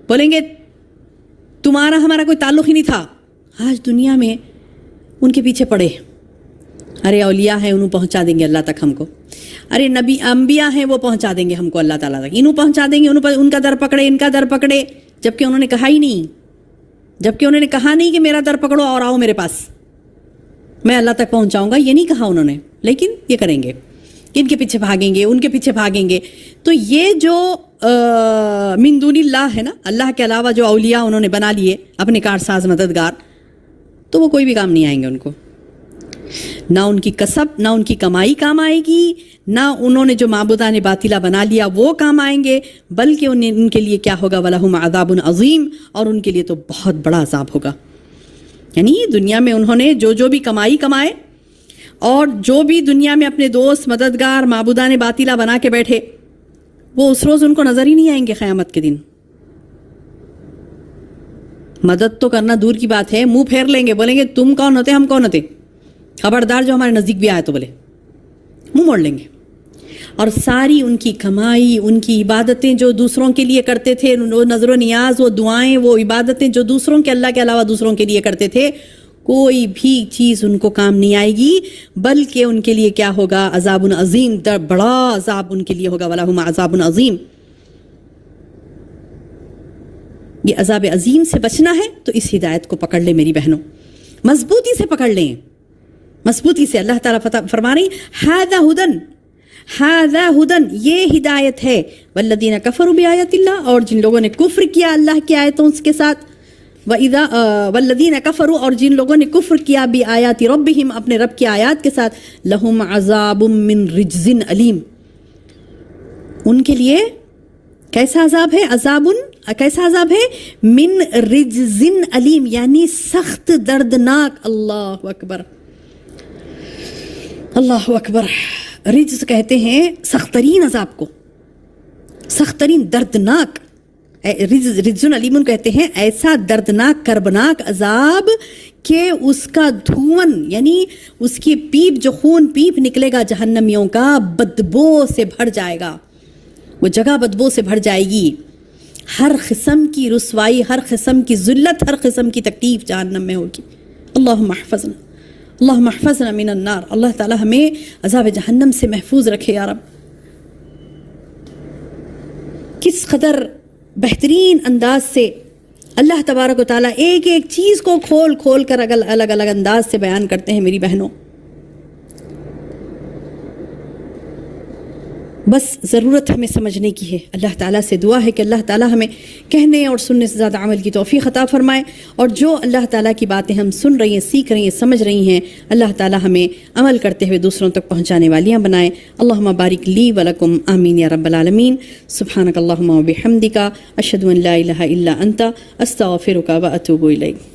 بولیں گے تمہارا ہمارا کوئی تعلق ہی نہیں تھا. آج دنیا میں ان کے پیچھے پڑے، ارے اولیاء ہیں انہوں پہنچا دیں گے اللہ تک ہم کو، ارے نبی انبیاء ہیں وہ پہنچا دیں گے ہم کو اللہ تعالیٰ تک، انہوں پہنچا دیں گے، ان کا در پکڑے، جبکہ انہوں نے کہا ہی نہیں، کہ میرا در پکڑو اور آؤ میرے پاس، میں اللہ تک پہنچاؤں گا، یہ نہیں کہا انہوں نے، لیکن یہ کریں گے، ان کے پیچھے بھاگیں گے. تو یہ جو من دون اللہ ہے نا، اللہ کے علاوہ جو اولیاء انہوں نے بنا لیے اپنے کارساز مددگار، تو وہ کوئی بھی کام نہیں آئیں گے ان کو، نہ ان کی کسب، نہ ان کی کمائی کام آئے گی، نہ انہوں نے جو معبودان باطلہ بنا لیا وہ کام آئیں گے، بلکہ ان کے لیے کیا ہوگا؟ وَلَهُمْ عَذَابٌ عَظِيمٌ، اور ان کے لیے تو بہت بڑا عذاب ہوگا. یعنی دنیا میں انہوں نے جو بھی کمائے اور جو بھی دنیا میں اپنے دوست مددگار معبودان باطلہ بنا کے بیٹھے، وہ اس روز ان کو نظر ہی نہیں آئیں گے قیامت کے دن. مدد تو کرنا دور کی بات ہے، منہ پھیر لیں گے، بولیں گے تم کون ہوتے، ہم کون ہوتے، خبردار جو ہمارے نزدیک بھی آئے تو بولے، منہ موڑ لیں گے. اور ساری ان کی کمائی، ان کی عبادتیں جو دوسروں کے لیے کرتے تھے، وہ نظر و نیاز، وہ دعائیں، وہ عبادتیں جو دوسروں کے اللہ کے علاوہ دوسروں کے لیے کرتے تھے، کوئی بھی چیز ان کو کام نہیں آئے گی، بلکہ ان کے لیے کیا ہوگا؟ عذاب عظیم، بڑا عذاب ان کے لیے ہوگا. وَلَهُمْ عَذَابٌ عَظِيمٌ. یہ عذاب عظیم سے بچنا ہے تو اس ہدایت کو پکڑ لیں میری بہنوں، مضبوطی سے پکڑ لیں، مضبوطی سے. اللہ تعالیٰ فرما رہی ہذا ہدن، یہ ہدایت ہے. والذین کفروا بآیات اللہ، اور جن لوگوں نے کفر کیا اللہ کی آیتوں کے ساتھ، والذین کفروا، اور جن لوگوں نے کفر کیا بآیات ربہم، اپنے رب کی آیات کے ساتھ، لہم عذاب من رجز علیم، ان کے لیے کیسا عذاب ہے؟ کیسا عذاب ہے؟ من رجز علیم، یعنی سخت دردناک. اللہ اکبر، اللہ اکبر. رجز کہتے ہیں سخت ترین عذاب کو، سخت ترین دردناک. رجز علیم کہتے ہیں ایسا دردناک کربناک عذاب کہ اس کا دھواں، یعنی اس کی پیپ، جو خون پیپ نکلے گا جہنمیوں کا، بدبو سے بھر جائے گا، وہ جگہ بدبو سے بھر جائے گی. ہر قسم کی رسوائی، ہر قسم کی ذلت، ہر قسم کی تکلیف جہنم میں ہوگی. اللہم احفظنا، اللہم احفظنا من النار. اللہ تعالی ہمیں عذاب جہنم سے محفوظ رکھے یا رب. کس قدر بہترین انداز سے اللہ تبارک و تعالیٰ ایک ایک چیز کو کھول کھول کر الگ الگ انداز سے بیان کرتے ہیں میری بہنوں. بس ضرورت ہمیں سمجھنے کی ہے. اللہ تعالیٰ سے دعا ہے کہ اللہ تعالیٰ ہمیں کہنے اور سننے سے زیادہ عمل کی توفیق عطا فرمائے، اور جو اللہ تعالیٰ کی باتیں ہم سن رہی ہیں، سیکھ رہی ہیں، سمجھ رہی ہیں، اللہ تعالیٰ ہمیں عمل کرتے ہوئے دوسروں تک پہنچانے والیاں بنائے. اللہم بارک لی ولکم، آمین یا رب العالمین. سبحانک اللہم و بحمدک، اشہد ان لا الہ الا انت، استغفرک و اتوب الیک.